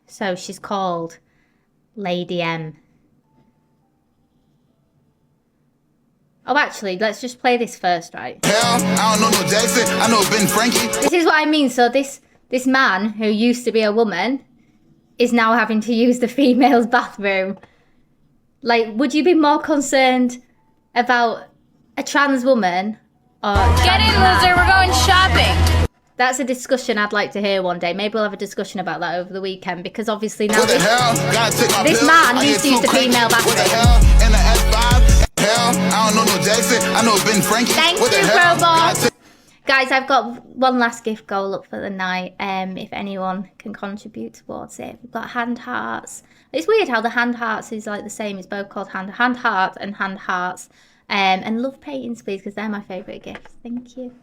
Speaker 1: So she's called Lady M. Oh, actually, let's just play this first, right?
Speaker 3: I don't know no Jackson. I know Ben Frankie.
Speaker 1: This is what I mean. So this man who used to be a woman is now having to use the female's bathroom. Like, would you be more concerned about a trans woman or
Speaker 15: Get in, loser. We're going shopping.
Speaker 1: That's a discussion I'd like to hear one day. Maybe we'll have a discussion about that over the weekend, because obviously now this man used to use the female bathroom.
Speaker 3: I don't know no Jackson. I know Ben Frankie.
Speaker 1: Thank you, Robot. Guys, I've got one last gift goal up for the night. If anyone can contribute towards it, we've got hand hearts. It's weird how the hand hearts is like the same. It's both called hand heart and hand hearts. And love paintings, please, because they're my favourite gifts. Thank you.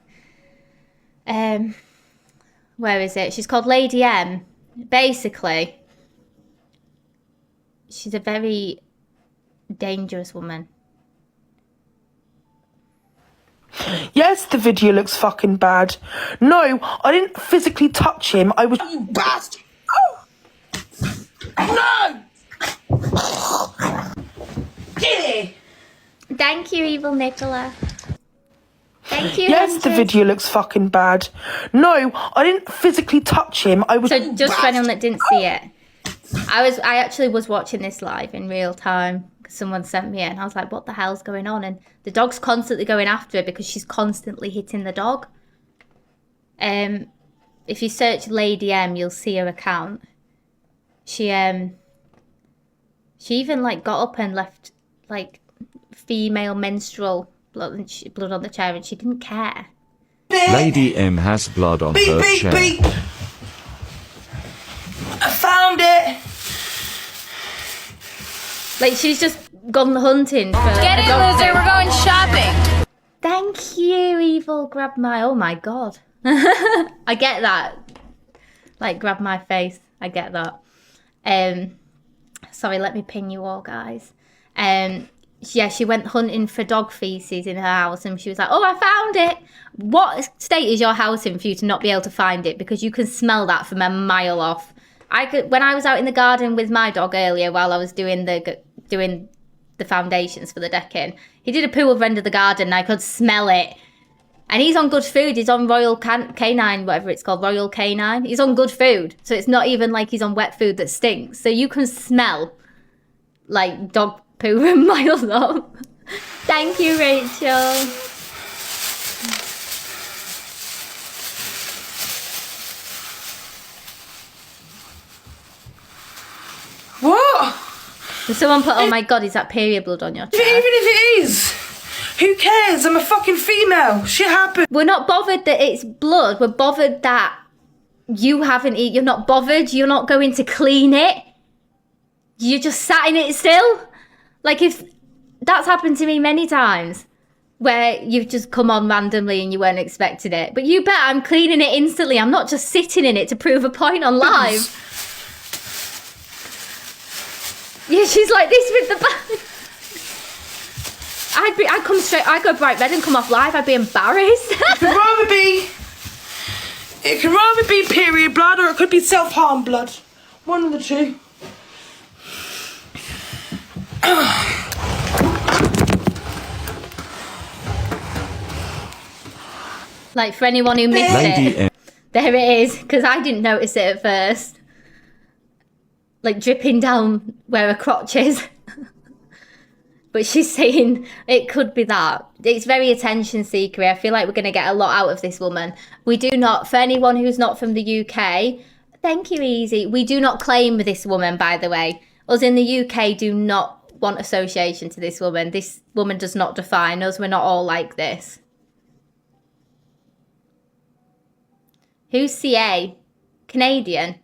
Speaker 1: Where is it? She's called Lady M. Basically, she's a very dangerous woman.
Speaker 22: Yes, the video looks fucking bad. No, I didn't physically touch him. I was... You bastard! Oh! No! Gilly!
Speaker 1: Thank you, Evil Nicola. Thank you,
Speaker 22: Yes, the video looks fucking bad. No, I didn't physically touch him. I was...
Speaker 1: So just for anyone that didn't see it, I actually was watching this live in real time. Someone sent me it and I was like, what the hell's going on? And the dog's constantly going after her because she's constantly hitting the dog. If you search Lady M, you'll see her account. She even like got up and left like female menstrual blood on the chair, and she didn't care.
Speaker 23: Lady M has blood on her chair.
Speaker 22: Beep. I found it.
Speaker 1: Like, she's just gone hunting for...
Speaker 15: Get in, loser. We're going shopping.
Speaker 1: Thank you, Evil. Grab my... Oh, my God. I get that. Like, grab my face. I get that. Sorry, let me ping you all, guys. Yeah, she went hunting for dog feces in her house, and she was like, oh, I found it. What state is your house in for you to not be able to find it? Because you can smell that from a mile off. When I was out in the garden with my dog earlier while I was doing the foundations for the decking, he did a poo over end of the garden and I could smell it. And he's on good food. He's on Royal Canine, whatever it's called, Royal Canine. He's on good food. So it's not even like he's on wet food that stinks. So you can smell like dog poo from miles off. Thank you, Rachel.
Speaker 22: What?
Speaker 1: And someone put, oh my God, is that period blood on your chair?
Speaker 22: Even if it is, who cares? I'm a fucking female. Shit happened.
Speaker 1: We're not bothered that it's blood. We're bothered that you haven't eaten. You're not bothered. You're not going to clean it. You just sat in it still. Like, if that's happened to me many times, where you've just come on randomly and you weren't expecting it. But you bet I'm cleaning it instantly. I'm not just sitting in it to prove a point on live. Yeah, she's like this with the bag. I'd go bright red and come off live. I'd be embarrassed.
Speaker 22: It can rather be period blood, or it could be self-harm blood. One of the two.
Speaker 1: Like, for anyone who missed it, there it is, because I didn't notice it at first. Like, dripping down where her crotch is. But she's saying it could be that. It's very attention seeker. I feel like we're going to get a lot out of this woman. We do not, for anyone who's not from the UK, Thank you, Easy. We do not claim this woman, by the way. Us in the UK do not want association to this woman. This woman does not define us. We're not all like this. Who's CA? Canadian.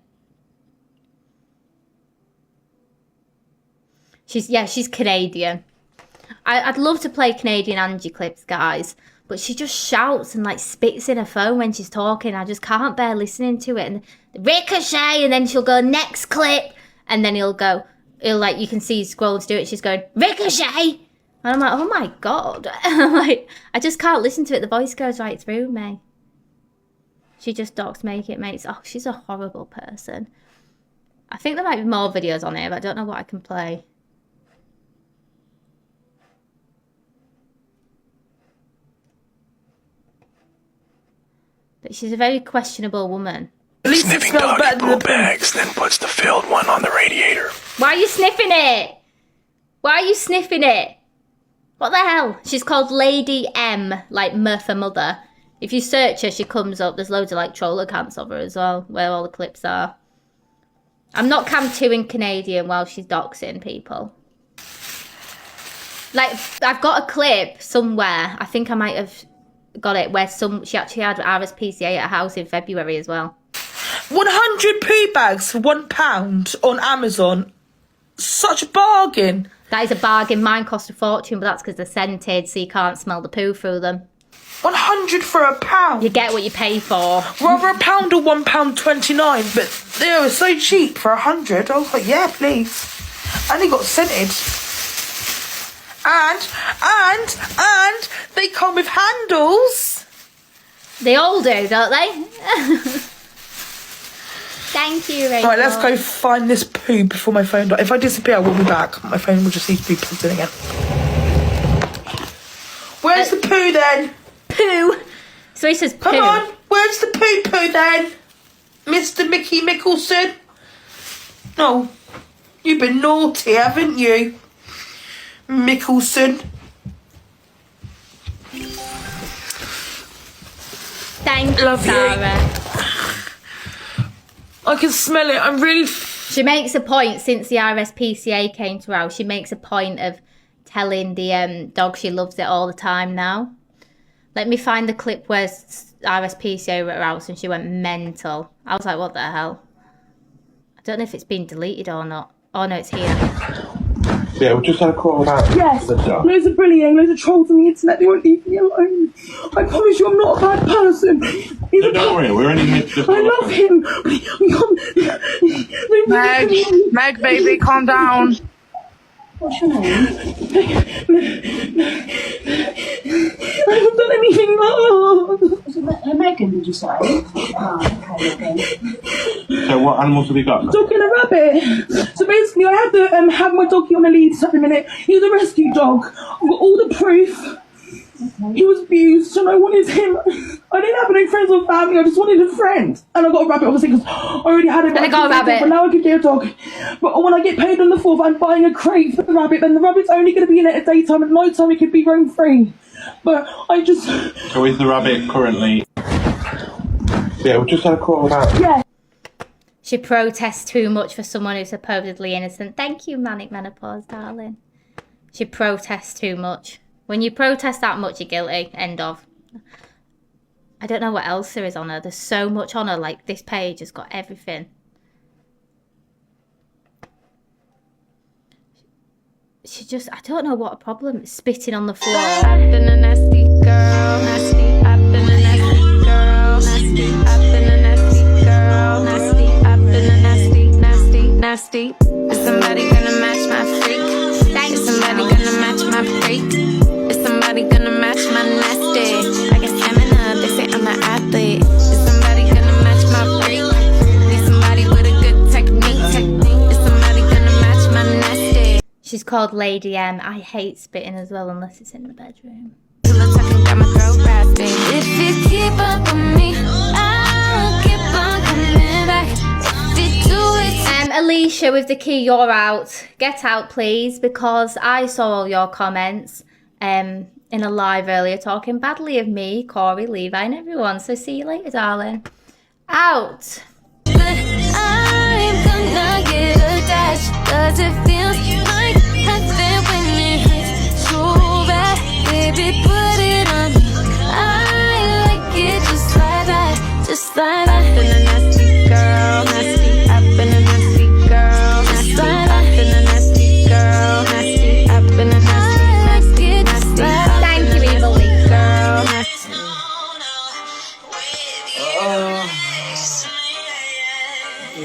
Speaker 1: She's Canadian. I'd love to play Canadian Angie clips, guys. But she just shouts and like spits in her phone when she's talking. I just can't bear listening to it. And ricochet, and then she'll go next clip, and then he'll like, you can see he's scrolling to do it. She's going ricochet, and I'm like, oh my god. I'm like, I just can't listen to it. The voice goes right through me. She just docs make it mates. Oh, she's a horrible person. I think there might be more videos on here, but I don't know what I can play. But she's a very questionable woman.
Speaker 2: Sniffing dog in blue bags, then puts the filled one on the radiator.
Speaker 1: Why are you sniffing it? Why are you sniffing it? What the hell? She's called Lady M, like M for mother. If you search her, she comes up. There's loads of like troll accounts of her as well, where all the clips are. I'm not cam 2 in Canadian while she's doxing people. Like, I've got a clip somewhere. I think I might have got it where she actually had RSPCA at her house in February as well.
Speaker 22: 100 poo bags for £1 on Amazon. Such a bargain.
Speaker 1: That is a bargain. Mine cost a fortune, but that's because they're scented, so you can't smell the poo through them.
Speaker 22: 100 for £1.
Speaker 1: You get what you pay for.
Speaker 22: Rather £1 or £1.29, but they were so cheap for 100. I was like, yeah, please. And they got scented. And they come with handles.
Speaker 1: They all do, don't they? Thank you, Rachel.
Speaker 22: Right, let's go find this poo before my phone dies. If I disappear, I will be back. My phone will just need to be plugged in again. Where's the poo then?
Speaker 1: Poo. So he says poo.
Speaker 22: Come on, where's the poo then? Mr. Mickey Mickelson? No, you've been naughty, haven't you? Mickelson.
Speaker 1: Thank you, Sarah.
Speaker 22: I can smell it. I'm really...
Speaker 1: She makes a point, since the RSPCA came to her house, she makes a point of telling the dog she loves it all the time now. Let me find the clip where RSPCA were at her house and she went mental. I was like, what the hell? I don't know if it's been deleted or not. Oh no, it's here.
Speaker 2: Yeah, we just had a call about
Speaker 5: yes,
Speaker 2: the dog.
Speaker 5: Loads of bullying, loads of trolls on the internet, they won't leave me alone. I promise you I'm not a bad person.
Speaker 2: Don't worry, we're only here to
Speaker 5: I love him.
Speaker 22: Meg, baby, calm down.
Speaker 5: What's your name? I haven't done anything wrong. Megan, did you say? Oh, okay.
Speaker 2: So what animals have you got?
Speaker 5: Dog and a rabbit. So basically I had to have my doggy on a lead at the minute. He's a rescue dog. I've got all the proof. Okay. He was abused and I wanted him. I didn't have any friends or family, I just wanted a friend. And I got a rabbit obviously because I already had him.
Speaker 1: And I got a rabbit.
Speaker 5: But now I could get a dog. But when I get paid on the 4th, I'm buying a crate for the rabbit. Then the rabbit's only going to be in it at daytime, and night time it could be roam free. But I just...
Speaker 2: So is the rabbit currently... Yeah, we just had a call about...
Speaker 5: Yeah.
Speaker 1: She protests too much for someone who's supposedly innocent. Thank you, Manic Menopause, darling. She protests too much. When you protest that much, you're guilty. End of. I don't know what else there is on her. There's so much on her. Like, this page has got everything. She just, I don't know what a problem. Spitting on the floor.
Speaker 14: I've been a nasty girl, nasty. I've been a nasty girl, nasty. I've been a nasty girl, nasty. I've been a nasty, nasty, nasty. Is somebody gonna match my freak? Is somebody gonna match my freak? Is somebody gonna match my nasty? I guess Eminem, they say I'm an athlete. Is somebody gonna match my freak? Need somebody with a good technique. Is somebody gonna match my nasty?
Speaker 1: She's called Lady M. I hate spitting as well, unless it's in the bedroom.
Speaker 14: If you keep up with me, I'll keep on coming back.
Speaker 1: Alicia with the key, you're out. Get out, please, because I saw all your comments in a live earlier talking badly of me, Corey, Levi, and everyone. So see you later, darling. Out. Thank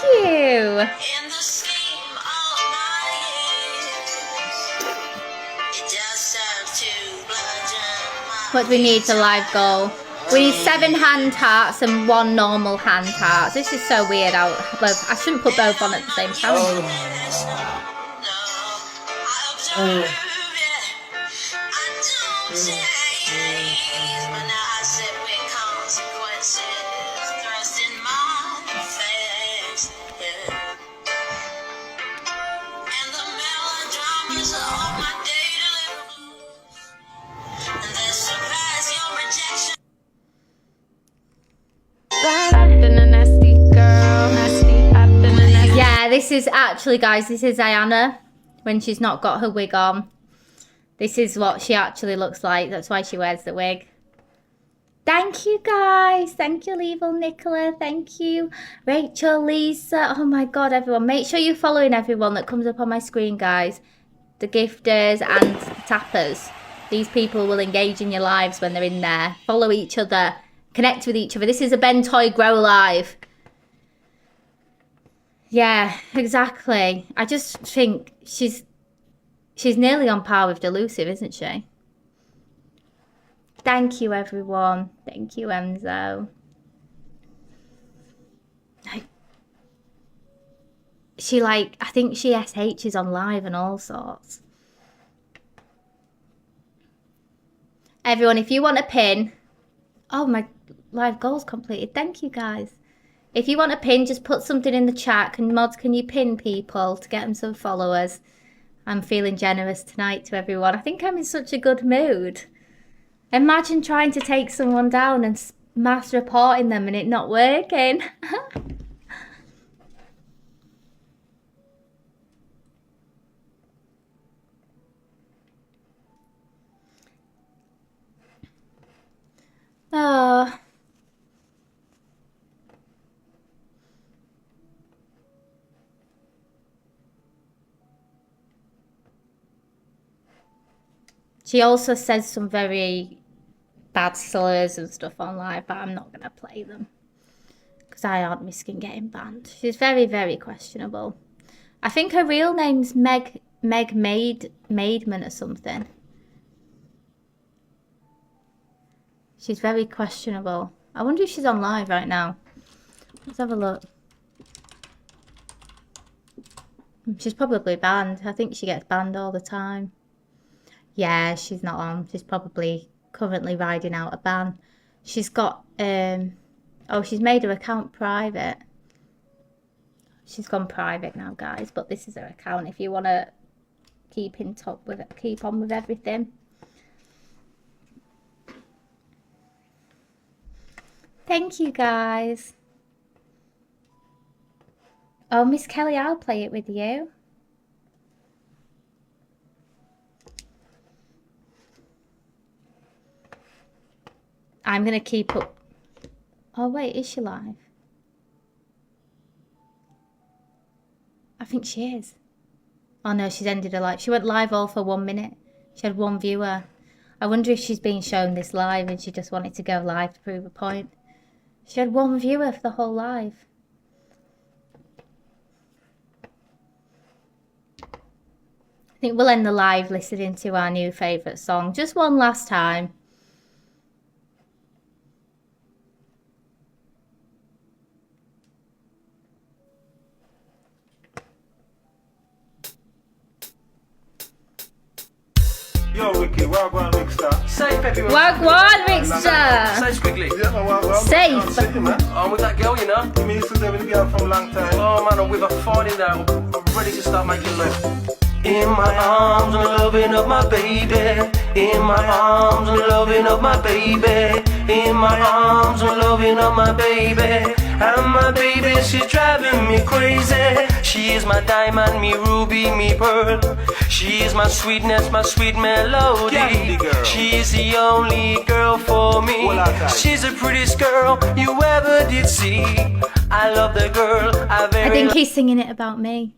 Speaker 1: you. What do we need for live goal? We need 7 hand hearts and 1 normal hand heart. This is so weird. I shouldn't put both on at the same time. Yeah, this is actually, guys, this is Ayana when she's not got her wig on. This is what she actually looks like. That's why she wears the wig. Thank you, guys. Thank you, Level Nicola. Thank you, Rachel, Lisa. Oh my God, everyone. Make sure you're following everyone that comes up on my screen, guys. The gifters and the tappers. These people will engage in your lives when they're in there. Follow each other. Connect with each other. This is a Ben Toy Grow Live. Yeah, exactly. I just think she's nearly on par with Delusive, isn't she? Thank you, everyone. Thank you, Enzo. I think she SHs on live and all sorts. Everyone, if you want a pin... Oh, my live goal's completed. Thank you, guys. If you want a pin, just put something in the chat. Mods, can you pin people to get them some followers? I'm feeling generous tonight to everyone. I think I'm in such a good mood. Imagine trying to take someone down and mass reporting them and it not working. Oh. She also says some very bad slurs and stuff on live, but I'm not going to play them because I aren't risking getting banned. She's very, very questionable. I think her real name's Meg Maidman or something. She's very questionable. I wonder if she's on live right now. Let's have a look. She's probably banned. I think she gets banned all the time. Yeah, she's not on. She's probably currently riding out a ban. She's got, oh, she's made her account private. She's gone private now, guys, but this is her account if you want to keep in top with it, keep on with everything. Thank you, guys. Oh, Miss Kelly, I'll play it with you. I'm going to keep up. Oh, wait, is she live? I think she is. Oh, no, she's ended her live. She went live all for 1 minute. She had 1 viewer. I wonder if she's been shown this live and she just wanted to go live to prove a point. She had 1 viewer for the whole live. I think we'll end the live listening to our new favourite song. Just one last time.
Speaker 6: Yo, Ricky, Wagwan Rickster.
Speaker 22: Safe, everyone.
Speaker 1: Wagwan Rickster.
Speaker 22: Say squiggly.
Speaker 6: Yeah, man, Wagwan.
Speaker 1: Safe.
Speaker 6: I'm sitting, man.
Speaker 22: I'm with that girl, you know.
Speaker 6: You mean since with the girl from a long time?
Speaker 22: Oh, man, I'm with her falling down. I'm ready to start making love. In my arms, I'm loving up my baby. In my arms, I'm loving up my baby. In my arms, I'm loving up my baby. And my baby, she's driving me crazy. She is my diamond, me ruby, me pearl. She is my sweetness, my sweet melody. She is the only girl for me. She's the prettiest girl you ever did see. I love the girl.
Speaker 1: I think he's singing it about me.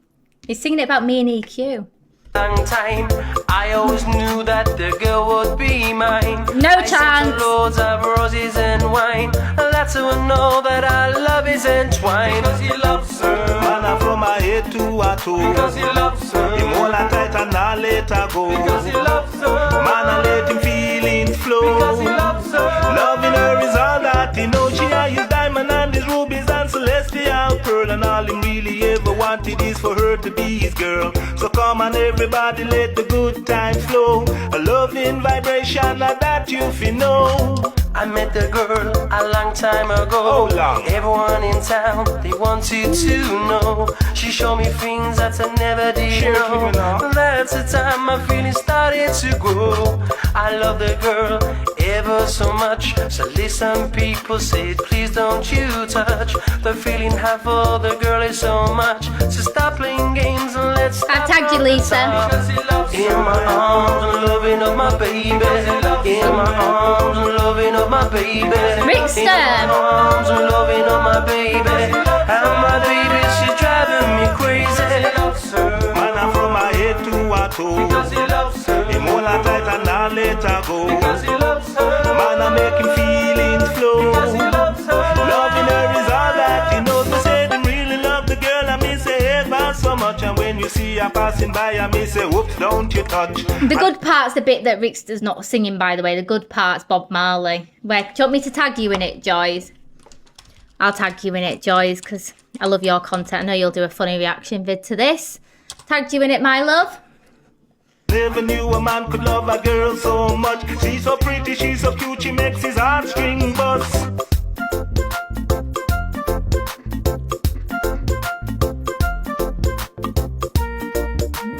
Speaker 1: He's singing it about me and EQ.
Speaker 12: long time. I always knew that the girl would be mine.
Speaker 1: No
Speaker 12: I
Speaker 1: chance.
Speaker 12: sent her loads of roses and wine. That's how I know that our love is entwined. Because he loves her.
Speaker 6: Man, I'm from my head to her toe.
Speaker 12: Because he loves her.
Speaker 6: Him hold her tight and not let her go.
Speaker 12: Because he loves her.
Speaker 6: Man, I let him feelings flow.
Speaker 12: Because he loves her.
Speaker 6: Loving her is all that he knows. She has his diamond and his rubies and celestial pearl. And all him really ever wanted is for her to be his girl. So come on everybody, let the good times flow. A loving vibration that you feel know.
Speaker 12: I met the girl a long time ago.
Speaker 6: Oh, long.
Speaker 12: Everyone in town, they wanted to know. She showed me things that I never did know. That's the time my feelings started to grow. I love the girl ever so much. So listen, people say, please don't you touch. The feeling I have for the girl is so much. So stop playing games and let's stop.
Speaker 1: I tagged you, Lisa.
Speaker 12: In my arms, loving of my baby. In my arms, loving of my baby.
Speaker 1: Rickster.
Speaker 12: In my arms, loving of my baby. And my baby, she's driving me crazy.
Speaker 6: Man, I'm from my head to her toe.
Speaker 12: Because he loves her.
Speaker 6: Him hold her tight and not let her go.
Speaker 12: Because he loves her.
Speaker 6: Man, I make him feelings flow.
Speaker 12: Because he loves her.
Speaker 6: Loving her is all that he knows. Me say him really love the girl and me say ever so much. And when you see her passing by and me say whoops, don't you touch.
Speaker 1: The good part's the bit that Rickster's not singing, by the way. The good part's Bob Marley. Where, do you want me to tag you in it, Joyce? I'll tag you in it, Joyce, because I love your content. I know you'll do a funny reaction vid to this. Tagged you in it, my love.
Speaker 6: Never knew a man could love a girl so much. She's so pretty, she's so cute, she makes his heartstring bust.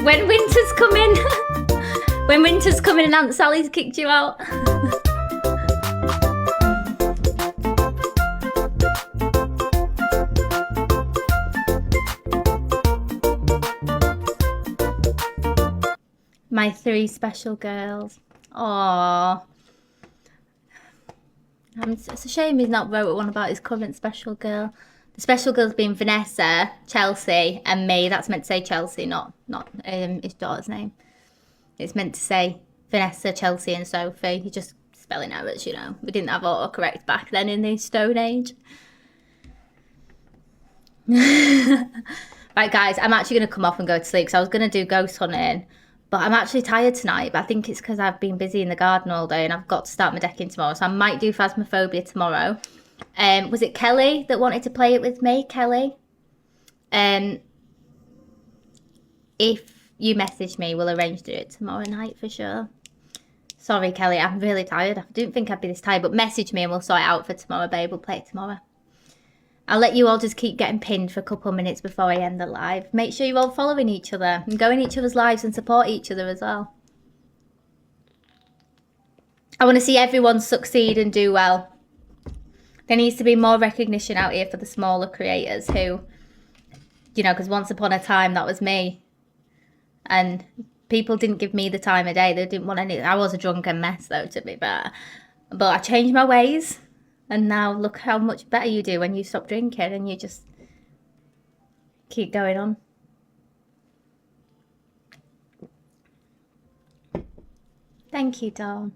Speaker 1: When winter's coming. When winter's coming and Aunt Sally's kicked you out. My 3 special girls. Aww. It's a shame he's not wrote one about his current special girl. The special girls being Vanessa, Chelsea, and me. That's meant to say Chelsea, not his daughter's name. It's meant to say Vanessa, Chelsea, and Sophie. You're just spelling errors, you know. We didn't have autocorrect back then in the Stone Age. Right, guys, I'm actually going to come off and go to sleep because I was going to do ghost hunting. But I'm actually tired tonight, but I think it's because I've been busy in the garden all day and I've got to start my decking tomorrow. So I might do Phasmophobia tomorrow. Was it Kelly that wanted to play it with me? Kelly? If you message me, we'll arrange to do it tomorrow night for sure. Sorry, Kelly, I'm really tired. I didn't think I'd be this tired, but message me and we'll sort it out for tomorrow, babe. We'll play it tomorrow. I'll let you all just keep getting pinned for a couple of minutes before I end the live. Make sure you're all following each other and go in each other's lives and support each other as well. I want to see everyone succeed and do well. There needs to be more recognition out here for the smaller creators who, you know, because once upon a time that was me. And people didn't give me the time of day. They didn't want any. I was a drunken mess though, to be fair. But I changed my ways. And now look how much better you do when you stop drinking and you just keep going on. Thank you, Dawn.